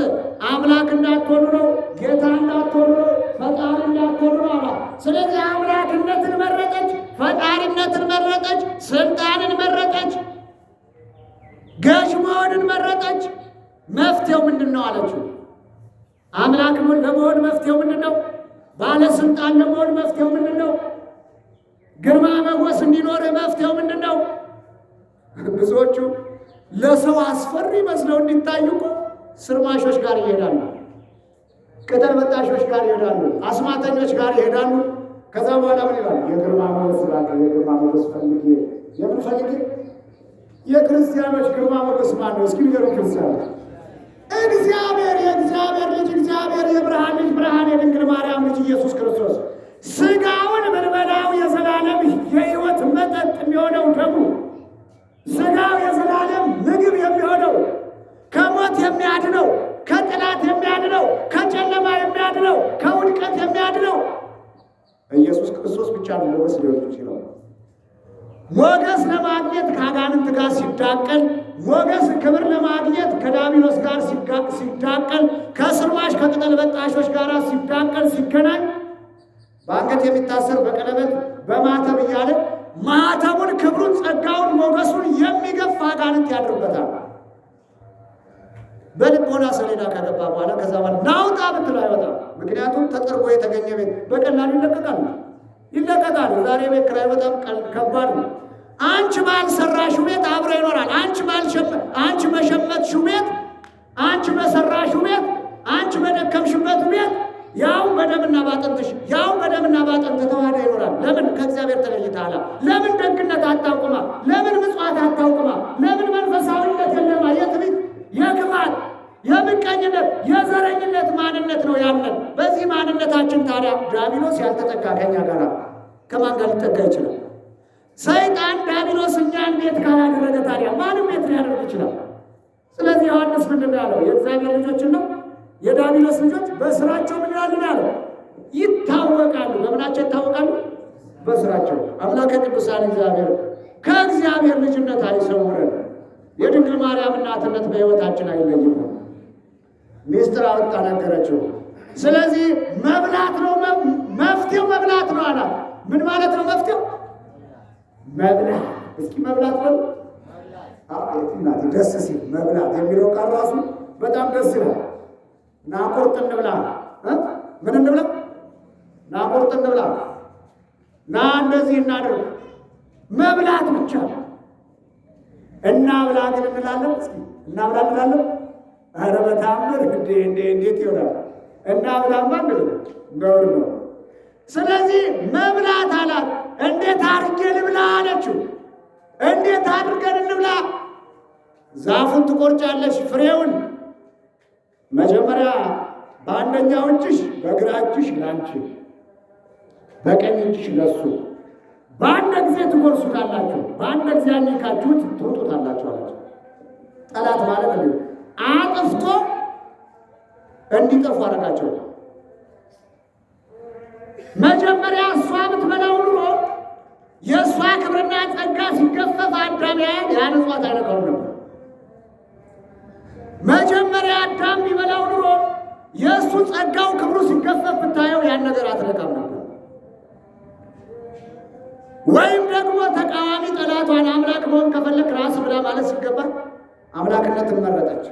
አምላክ እንዳትሆኑ ነው፣ ጌታ እንዳትሆኑ ነው፣ ፈጣሪ እንዳትሆኑ ነው አላት። ስለዚህ አምላክነትን መረጠች፣ ፈጣሪነትን መረጠች፣ ስልጣንን መረጠች፣ ገዥ መሆንን መረጠች። መፍትሄው ምንድን ነው አለችው። አምላክ ለመሆን መፍትሄው ምንድን ነው? ባለስልጣን ለመሆን መፍትሄው ምንድን ነው? ግርማ ሞገስ እንዲኖር መፍትሄው ምንድን ነው? ብዙዎቹ ለሰው አስፈሪ መስለው እንዲታዩ እኮ ስርማሾች ጋር ይሄዳሉ፣ ቅጠል በጣሾች ጋር ይሄዳሉ፣ አስማተኞች ጋር ይሄዳሉ። ከዛ በኋላ ምን ይላል? የግርማ ሞገስ ላቀ የግርማ ሞገስ ፈልጌ የምን ፈልጌ? የክርስቲያኖች ግርማ ሞገስ ማን ነው? እስኪ ንገሩ ክርስቲያኖች። እግዚአብሔር የእግዚአብሔር ልጅ እግዚአብሔር የብርሃን ልጅ ብርሃን የድንግል ማርያም ልጅ ኢየሱስ ክርስቶስ ሥጋውን ብንበላው የዘላለም የሕይወት መጠጥ የሚሆነው ደሙ ሥጋው የዘላለም ምግብ የሚሆነው ከሞት የሚያድነው ከጥላት የሚያድነው ከጨለማ የሚያድነው ከውድቀት የሚያድነው ኢየሱስ ክርስቶስ ብቻ ነው። ሞገስ ሊሆን ይችላል። ሞገስ ለማግኘት ከአጋንንት ጋር ሲዳቀል፣ ሞገስ ክብር ለማግኘት ከዲያብሎስ ጋር ሲዳቀል፣ ከስርማሽ ከቅጠል በጣሾች ጋር ሲዳቀል ሲገናኝ በአንገት የሚታሰር በቀለበት በማተብ እያለ ማተቡን ክብሩን ጸጋውን ሞገሱን የሚገፋ አጋንንት ያድርበታል። በልቦና ሰሌዳ ከገባ በኋላ ከዛ በኋላ ናውጣ ብትለው አይወጣም። ምክንያቱም ተጠርጎ የተገኘ ቤት በቀላሉ ይለቀቃል። ዛሬ ቤት ኪራይ በጣም ከባድ ነው። አንቺ ባልሰራሽው ቤት አብሮ ይኖራል። አንቺ በሸመትሽው ቤት፣ አንቺ በሰራሽው ቤት፣ አንቺ በደከምሽበት ቤት ያው በደምና ባጥንትሽ ያው በደምና ባጥንት ተዋህዶ ይኖራል። ለምን? ከእግዚአብሔር ተለይተሃል። ለምን ደግነት አታውቅማ? ለምን ምጽዋት አታውቅማ? ለምን መንፈሳዊነት የለማ? የትዕቢት፣ የክፋት፣ የምቀኝነት፣ የዘረኝነት ማንነት ነው ያለን። በዚህ ማንነታችን ታዲያ ዲያብሎስ ያልተጠጋ ከኛ ጋር ከማን ጋር ሊጠጋ ይችላል? ሰይጣን ዲያብሎስ እኛን ቤት ካላደረገ ታዲያ ማንም ቤት ሊያደርግ ይችላል? ስለዚህ ዮሐንስ ምንድን ነው ያለው? የእግዚአብሔር ልጆችን ነው የዲያብሎስ ልጆች በስራቸው ምን ያሉ ያለው ይታወቃሉ። በምናቸው ይታወቃሉ? በስራቸው። አምላከ ቅዱሳን እግዚአብሔር ከእግዚአብሔር ልጅነት አይሰውረን። የድንግል ማርያም እናትነት በሕይወታችን አይለይም። ሚስጥር አወጣ ነገረችው። ስለዚህ መብላት ነው መፍትሄው፣ መብላት ነው አላት። ምን ማለት ነው መፍትሄው? መብላት። እስኪ መብላት ነው። እናቴ ደስ ሲል መብላት የሚለው ቃል ራሱ በጣም ደስ ይላል። ና ቁርጥ እንብላ። ምን እንብላ? ና ቁርጥ እንብላ። ና እንደዚህ እናድርግ። መብላት ብቻ እናብላ ግን እንላለን። እስኪ እናብላ እንላለን። ኧረ በታምር እንዴት ይሆናል? እናብላማ እንደውር ነው። ስለዚህ መብላት አላት። እንዴት አድርጌ ልብላ አለችው። እንዴት አድርገን እንብላ? ዛፉን ትቆርጫለሽ፣ ፍሬውን መጀመሪያ በአንደኛው እጅሽ በግራ እጅሽ ላንቺ በቀኝ እጅሽ ለሱ በአንድ ጊዜ ትጎርሱታላችሁ፣ በአንድ ጊዜ አኝካችሁት ትውጡታላችሁ አላቸው። ጠላት ማለት ነው አጥፍቶ እንዲጠፉ አደረጋቸው። መጀመሪያ እሷ ብትበላው ኑሮ የእሷ ክብርና ጸጋ ሲገፈፍ አዳም ያን እጽዋት አይነካውም ነበር። መጀመሪያ አዳም ቢበላው ኑሮ የእሱ ጸጋው ክብሩ ሲገፈፍ ብታየው ያን ነገር አትነካም ነበር። ወይም ደግሞ ተቃዋሚ ጠላቷን አምላክ መሆን ከፈለክ ራስ ብላ ማለት ሲገባ አምላክነትን መረጠች።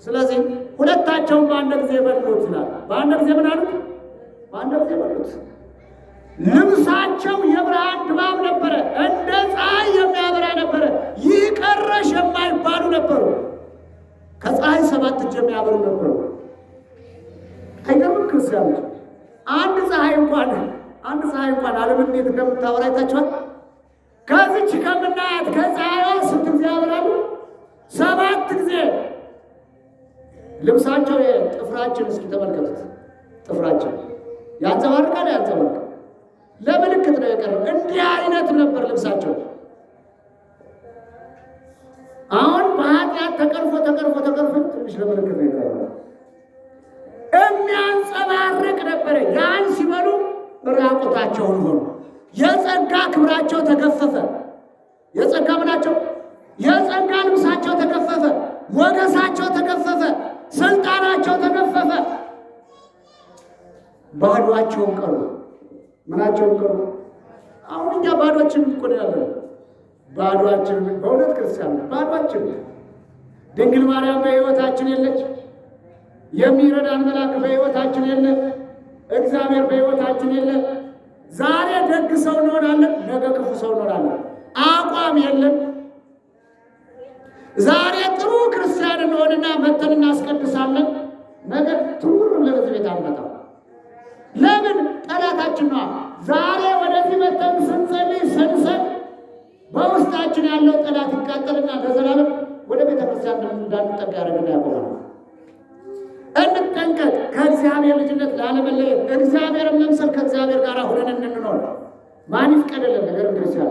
ስለዚህ ሁለታቸውም በአንድ ጊዜ በሉት ይላል። በአንድ ጊዜ ምን አሉት? በአንድ ጊዜ በሉት። ልብሳቸው የብርሃን ድባብ ነበረ፣ እንደ ፀሐይ የሚያበራ ነበረ። ይህ ቀረሽ የማይባሉ ነበሩ። ከፀሐይ 7 እጅ የሚያበሩ ነበሩ። አይገርምም? ክርስቲያኖች አንድ ፀሐይ እንኳን ዓለምን እንዴት እንደምታበራ አይታችኋል? ከዚች ከምናያት ከፀሐይዋ ስንት ጊዜ ያበራሉ? 7 ጊዜ። ልብሳቸው ጥፍራችን እስኪ ተመልከቱት። ጥፍራችን ያንጸባርቃል። ለምልክት ነው የቀረው። እንዲህ አይነት ነበር ልብሳቸው። አሁን በኃጢአት ተቀርፎ ትንሽ ለምልክት ነው የቀረው። የሚያንጸባርቅ ነበረ። ያን ሲበሉ ራቁታቸውን ሆኑ። የጸጋ ክብራቸው ተገፈፈ። የጸጋ ምናቸው? የጸጋ ልብሳቸው ተገፈፈ። ሞገሳቸው ተገፈፈ። ስልጣናቸው ተገፈፈ። ባዶአቸውን ቀሩ። ምናቸውን ቀሩ? አሁን እኛ ባዶአችን እኮ ነው ያለው። ባዶአችን በእውነት ክርስቲያን ባዶአችን። ድንግል ማርያም በሕይወታችን የለች። የሚረዳን መልአክ በሕይወታችን የለ። እግዚአብሔር በሕይወታችን የለ። ዛሬ ደግ ሰው እንሆናለን፣ ነገ ክፉ ሰው እንሆናለን። አቋም የለን። ዛሬ ጥሩ ክርስቲያን እንሆንና መተን እናስቀድሳለን፣ ነገ ትውር ለዚህ ቤት አንመጣም። ለምን? ጠላታችን ነው። ዛሬ ወደዚህ መተን ስንጸልይ ስንሰጥ በውስጣችን ያለው ጠላት ይቃጠልና ለዘላለም ወደ ቤተ ክርስቲያን እንዳንጠጋ ያደርግና ያቆማል። እንጠንቀቅ፣ ከእግዚአብሔር ልጅነት ላለመለየት፣ እግዚአብሔርን መምሰል ከእግዚአብሔር ጋር ሆነን እንድንኖር። ማን ይፍቀድልን? ነገር ክርስቲያን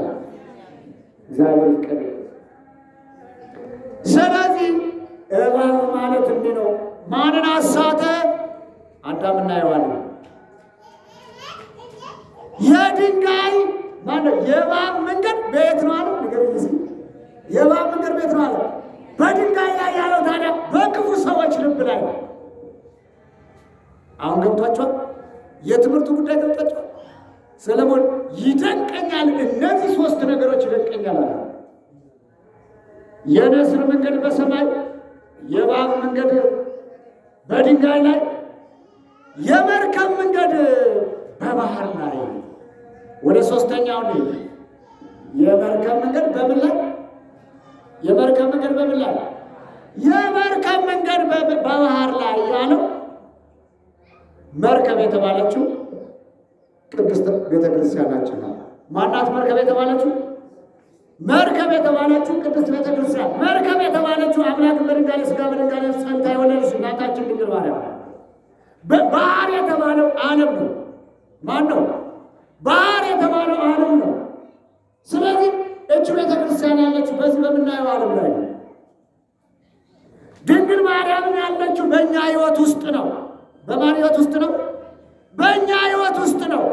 እግዚአብሔር ይፍቀድልን። ስለዚህ እባብ ማለት እንዲህ ነው። ማንን አሳተ? አዳምና ሔዋን። የድንጋይ ማለት የእባብ መንገድ ቤት ነው አለ። ነገር የእባብ መንገድ ቤት ነው አለ። በድንጋይ ላይ ያለው ታዲያ በክፉ ሰዎች ልብ ላይ ነው። አሁን ገብቷቸዋል። የትምህርቱ ጉዳይ ገብቷቸዋል። ሰለሞን ይደንቀኛል፣ እነዚህ ሶስት ነገሮች ይደንቀኛል አለ። የንስር መንገድ በሰማይ፣ የእባብ መንገድ በድንጋይ ላይ፣ የመርከብ መንገድ በባህር ላይ። ወደ ሶስተኛው ነው። የመርከብ መንገድ በምን ላይ? የመርከብ መንገድ በምን ላይ? የመርከብ መንገድ በባህር ላይ ያለው መርከብ የተባለችው ቅድስት ቤተክርስቲያናችን ናት። ማናት መርከብ የተባለችው? መርከብ የተባለችው ቅድስት ቤተክርስቲያን። መርከብ የተባለችው አምላክ በድንጋሌ ሥጋ በድንጋሌ ጸንታ የወለደች እናታችን ድንግል ማርያም። ባህር የተባለው ዓለም ነው። ማን ነው? ባህር የተባለው ዓለም ነው። ስለዚህ እች ቤተክርስቲያን ያለችው በዚህ በምናየው ዓለም ላይ ነው። ድንግል ማርያም ያለችው በእኛ ሕይወት ውስጥ ነው። በማን ሕይወት ውስጥ ነው? በእኛ ሕይወት ውስጥ ነው።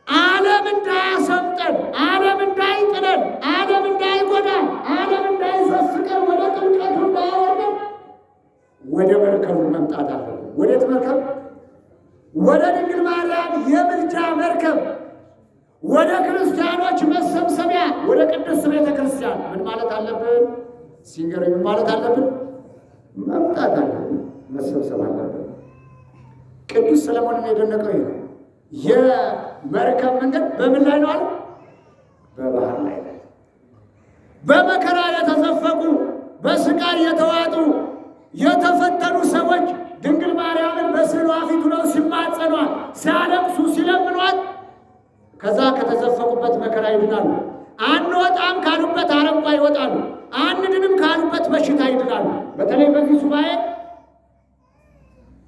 ዓለም እንዳያሰምጠን፣ ዓለም እንዳይጥለን፣ ዓለም እንዳይጎዳን፣ ዓለም እንዳይዘፍቀን፣ ወደ ጥልቀቱ እንዳያወርደን ወደ መርከቡ መምጣት አለብን። ወዴት መርከብ? ወደ ድንግል ማርያም የምልጃ መርከብ፣ ወደ ክርስቲያኖች መሰብሰቢያ፣ ወደ ቅድስት ቤተ ክርስቲያን ምን ማለት አለብን? ሲንገር ምን ማለት አለብን? መምጣት አለብን፣ መሰብሰብ አለብን። ቅዱስ ሰለሞንን የደነቀው ይሄ ነው። የመርከብ መንገድ በምን ላይ ነው አለ? በባህር ላይ ነው። በመከራ የተዘፈቁ፣ በስቃይ የተዋጡ፣ የተፈተኑ ሰዎች ድንግል ማርያምን በስዕሏ ፊት ሆነው ሲማጸኗት፣ ሲያለቅሱ፣ ሲለምኗት ከዛ ከተዘፈቁበት መከራ ይድናሉ። አንወጣም ካሉበት አረንቋ ይወጣሉ። አንድንም ካሉበት በሽታ ይድናሉ። በተለይ በዚህ ሱባኤ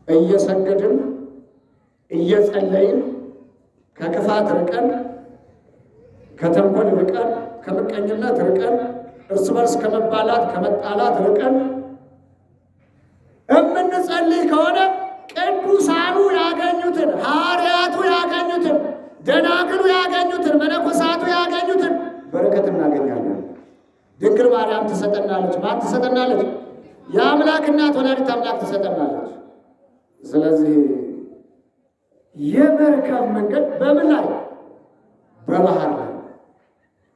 እየሰገድን እየጸለይን ከክፋት ርቀን፣ ከተንኮል ርቀን፣ ከምቀኝነት ርቀን፣ እርስ በርስ ከመባላት ከመጣላት ርቀን እምንጸልይ ከሆነ ቅዱሳኑ ያገኙትን፣ ሐዋርያቱ ያገኙትን፣ ደናግሉ ያገኙትን፣ መነኮሳቱ ያገኙትን በረከት እናገኛለን። ድንግል ማርያም ትሰጠናለች። ማን ትሰጠናለች? የአምላክ እናት ወላዲተ አምላክ ትሰጠናለች። ስለዚህ የመርከብ መንገድ በምን ላይ? በባህር ላይ።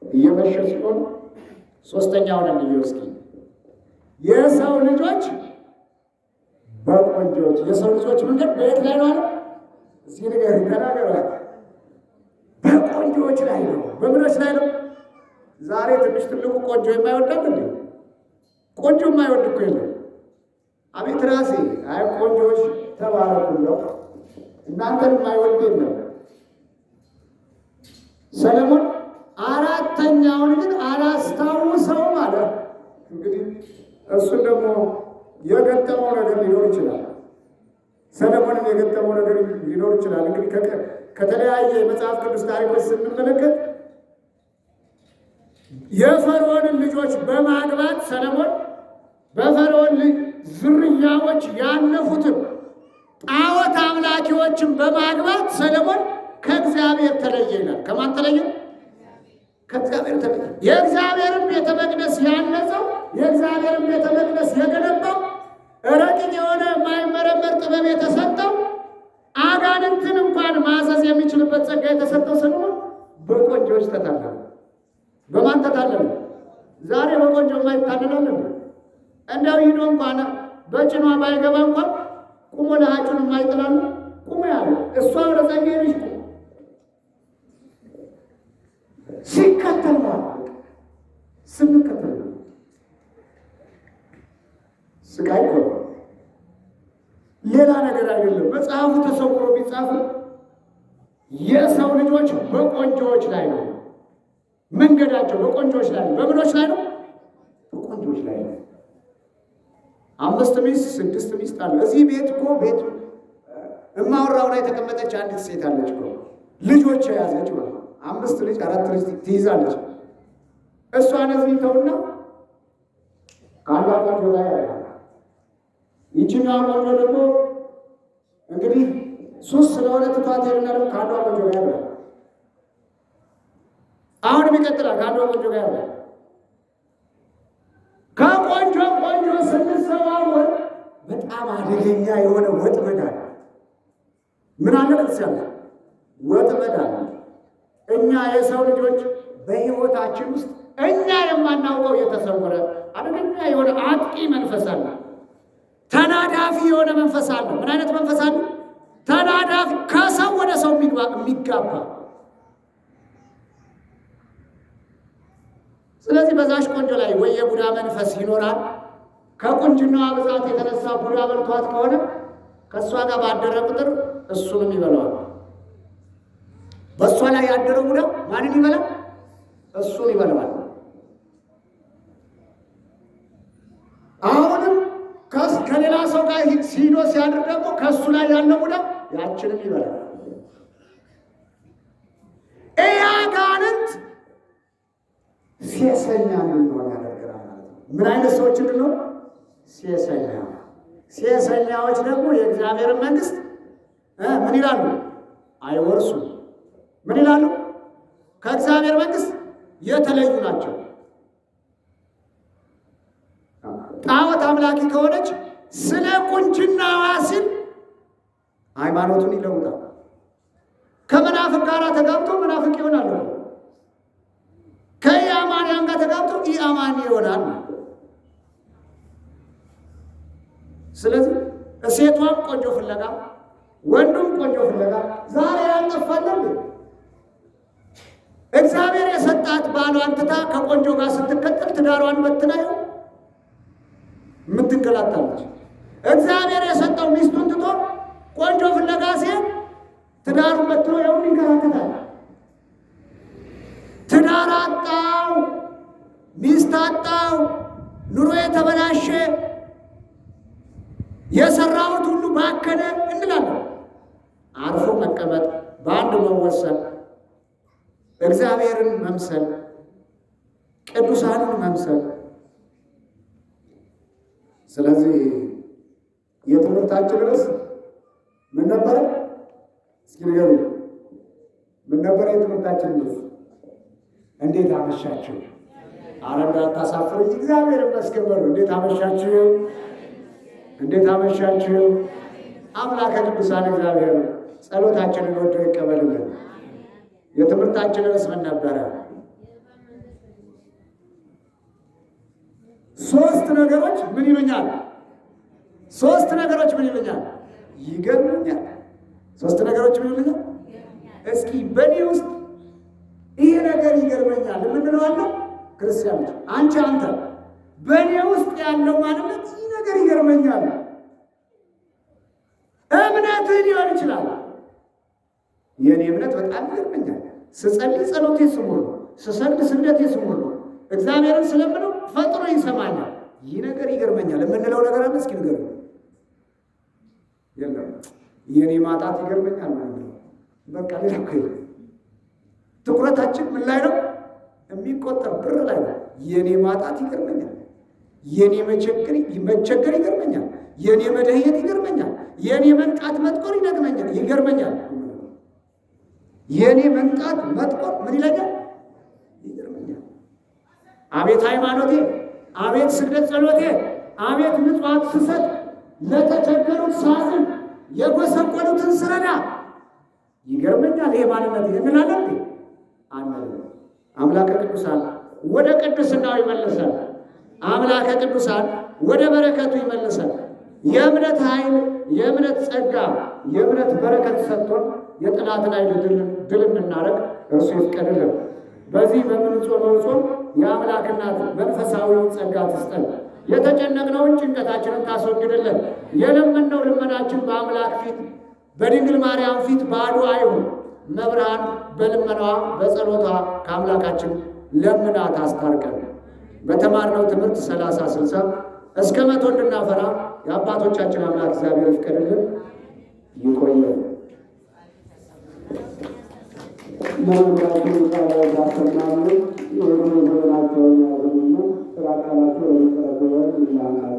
እየመሸ ሲሆን ሶስተኛውን እንየውስኪ የሰው ልጆች በቆንጆች የሰው ልጆች መንገድ በየት ላይ ነው? እስኪ ነገር ተናገሩ። በቆንጆች ላይ ነው። በምኖች ላይ ነው? ዛሬ ትንሽ ትልቁ ቆንጆ የማይወዳል እንዴ? ቆንጆ የማይወድ እኮ የለም። አቤት ራሴ አይ ቆንጆች ተባረኩ ነው። እናንተን የማይወድ የለም። ሰለሞን አራተኛውን ግን አላስታውሰውም አለ። እንግዲህ እሱን ደግሞ የገጠመው ነገር ሊኖር ይችላል። ሰለሞንም የገጠመው ነገር ሊኖር ይችላል። እንግዲህ ከተለያየ የመጽሐፍ ቅዱስ ታሪኮች ስንመለከት የፈርዖንን ልጆች በማግባት ሰለሞን በፈርዖን ዝርያዎች ያለፉትን ጣዖት አምላኪዎችን በማግባት ሰለሞን ከእግዚአብሔር ተለየ ይላል። ከማን ተለየ? ከእግዚአብሔር ተለየ። የእግዚአብሔርን ቤተ መቅደስ ያነጸው የእግዚአብሔርን ቤተ መቅደስ የገነባው ረቂቅ የሆነ የማይመረመር ጥበብ የተሰጠው አጋንንትን እንኳን ማዘዝ የሚችልበት ጸጋ የተሰጠው ሰለሞን በቆንጆዎች ተታለለ። በማን ተታለለ? ዛሬ በቆንጆ የማይታለላለን። እንደው ሂዶ እንኳን በጭኗ ባይገባ እንኳን ቁሞ ለሃጩን የማይጥላሉ ቁሞ ያለ እሷ ወደ ጸጋ ልጅ ሲከተል ማለት ስንከተል ስቃይ ነው፣ ሌላ ነገር አይደለም። መጽሐፉ ተሰውሮ ቢጻፍ የሰው ልጆች በቆንጆዎች ላይ ነው መንገዳቸው፣ በቆንጆዎች ላይ ነው። በምኖች ላይ ነው? በቆንጆዎች ላይ ነው። 5 ሚስት 6 ሚስት አለ። እዚህ ቤት እኮ ቤቱ እማወራው ላይ የተቀመጠች አንዲት ሴት አለች እኮ ልጆች የያዘች ማለት 5 ልጅ 4 ልጅ ትይዛለች። እሷን እዚህ ተውና ካሏ ቆንጆ ላይ ያለ ይችኛዋ ቆንጆ ደግሞ እንግዲህ ሱስ ስለሆነ ትቷት ሄድና ደግሞ ካሏ ቆንጆ ላይ ያለ አሁንም ይቀጥላል። ካሏ ቆንጆ ላይ ያለ ከቆንጆ ቆንጆ ስንሰዋወር በጣም አደገኛ የሆነ ወጥመድ አለ። ምን አለ? ለምሳሌ ወጥመድ አለ። እኛ የሰው ልጆች በሕይወታችን ውስጥ እኛ የማናውቀው የተሰወረ አደገኛ የሆነ አጥቂ መንፈስ አለ። ተናዳፊ የሆነ መንፈስ አለ። ምን አይነት መንፈስ አለ? ተናዳፊ፣ ከሰው ወደ ሰው የሚጋባ። ስለዚህ በዛሽ ቆንጆ ላይ ወይ የቡዳ መንፈስ ይኖራል። ከቁንጅናዋ ብዛት የተነሳ ቡዳ በልቷት ከሆነ ከእሷ ጋር ባደረ ቁጥር እሱንም ይበላዋል። በእሷ ላይ ያደረው ቡዳ ማንን ይበላል? እሱን ይበላዋል። አሁንም ከሌላ ሰው ጋር ሲዶ ሲያድር ደግሞ ከእሱ ላይ ያለው ቡዳ ያችንም ይበላል። አጋንንት ሴሰኛ እንድንሆን ያደርገናል ማለት ነው። ምን አይነት ሰዎች እንድንሆን? ሴሰኛ። ሴሰኛዎች ደግሞ የእግዚአብሔርን መንግሥት ምን ይላሉ? አይወርሱም። ምን ይላሉ? ከእግዚአብሔር መንግሥት የተለዩ ናቸው። ጣዖት አምላኪ ከሆነች ስለ ቁንጅናዋ ሲል ሃይማኖቱን ይለውጣል። ከመናፍቅ ጋር ተጋብቶ መናፍቅ ይሆናል። ከኢአማንያን ጋር ተጋብቶ ኢአማኒ ይሆናል። ስለዚህ ሴቷም ቆንጆ ፍለጋ፣ ወንዱም ቆንጆ ፍለጋ ዛሬ ያልጠፋለን። እግዚአብሔር የሰጣት ባሏን ትታ ከቆንጆ ጋር ስትከተል ትዳሯን በትናዩ የምትንገላታለች። እግዚአብሔር የሰጠው ሚስቱን ትቶ ቆንጆ ፍለጋ ሲሄድ ትዳሩን በትኖ ያውን ይንከራተታል። ትዳር አጣው፣ ሚስት አጣው፣ ኑሮ የተበላሸ፣ የሰራሁት ሁሉ ባከነ እንላለን። አርፎ መቀመጥ፣ በአንድ መወሰን፣ እግዚአብሔርን መምሰል፣ ቅዱሳንን መምሰል። ስለዚህ የትምህርታችን ርዕስ ምን ነበረ? እስኪ ንገሩ። ምን ነበረ የትምህርታችን ርዕስ? እንዴት አመሻችሁ? ኧረ እንዳታሳፍሩኝ፣ እግዚአብሔር ይመስገን በሉ። እንዴት አመሻችሁ? እንዴት አመሻችሁ? አምላከ ቅዱሳን እግዚአብሔር ጸሎታችንን ወዶ ይቀበልልን። የትምህርታችን ርዕስ ምን ነበረ? 3 ነገሮች ምን ይሉኛል? 3 ነገሮች ምን ይሉኛል? ይገርሙኛል። 3 ነገሮች ምን ይሉኛል? እስኪ በእኔ ውስጥ ይሄ ነገር ይገርመኛል የምንለው አለ? ክርስቲያኖች፣ አንተ በእኔ ውስጥ ያለው ማንነት ይህ ነገር ይገርመኛል። እምነትህ ሊሆን ይችላል። የእኔ እምነት በጣም ይገርመኛል። ስጸልይ ጸሎቴ ስሙር ነው፣ ስሰግድ ስግደቴ ስሙር ነው፣ እግዚአብሔርን ስለምነው ፈጥሮ ይሰማኛል። ይህ ነገር ይገርመኛል የምንለው ነገር አለ? እስኪ ንገሩ። የለም የኔ ማጣት ይገርመኛል ማለት ነው። በቃ ሌላ እኮ የለም። ትኩረታችን ምን ላይ ነው? የሚቆጠር ብር ላይ ነው። የኔ ማጣት ይገርመኛል፣ የኔ መቸገር ይገርመኛል፣ የኔ መደህየት ይገርመኛል፣ የኔ መንቃት መጥቆር ይገርመኛል። የኔ መንቃት መጥቆር ምን ይለኛል? ይገርመኛል። አቤት ሃይማኖቴ፣ አቤት ስግደት ጸሎቴ፣ አቤት ምጽዋት ስሰጥ፣ ለተቸገሩት ሳዝን፣ የጎሰቆሉትን ስረዳ ይገርመኛል። ይሄ ማንነት እንላለን እንዴ? አንልም። አምላከ ቅዱሳን ወደ ቅድስናው ይመልሳል። አምላከ ቅዱሳን ወደ በረከቱ ይመልሳል። የእምነት ኃይል፣ የእምነት ጸጋ፣ የእምነት በረከት ሰጥቶን የጠላትን ኃይል ድል እንድናረግ እርሱ ይፍቀድልን። በዚህ በምንጾመው ጾም የአምላክ እናት መንፈሳዊውን ጸጋ ትስጠን። የተጨነቅነውን ጭንቀታችንን ታስወግድልን። የለመነው ልመናችን በአምላክ ፊት በድንግል ማርያም ፊት ባዶ አይሁን። መብርሃን በልመናዋ በጸሎቷ ከአምላካችን ለምና ታስታርቀን። በተማርነው ትምህርት 30 60 እስከ 100 እንድናፈራ የአባቶቻችን አምላክ እግዚአብሔር ይፍቀድልን። ይቆየን። መምህራችን ያሰማሉ የሆኑ ዘመናቸውን ያዘምኑ ስራ ቃላቸው ለሚቀረበ ይላናል።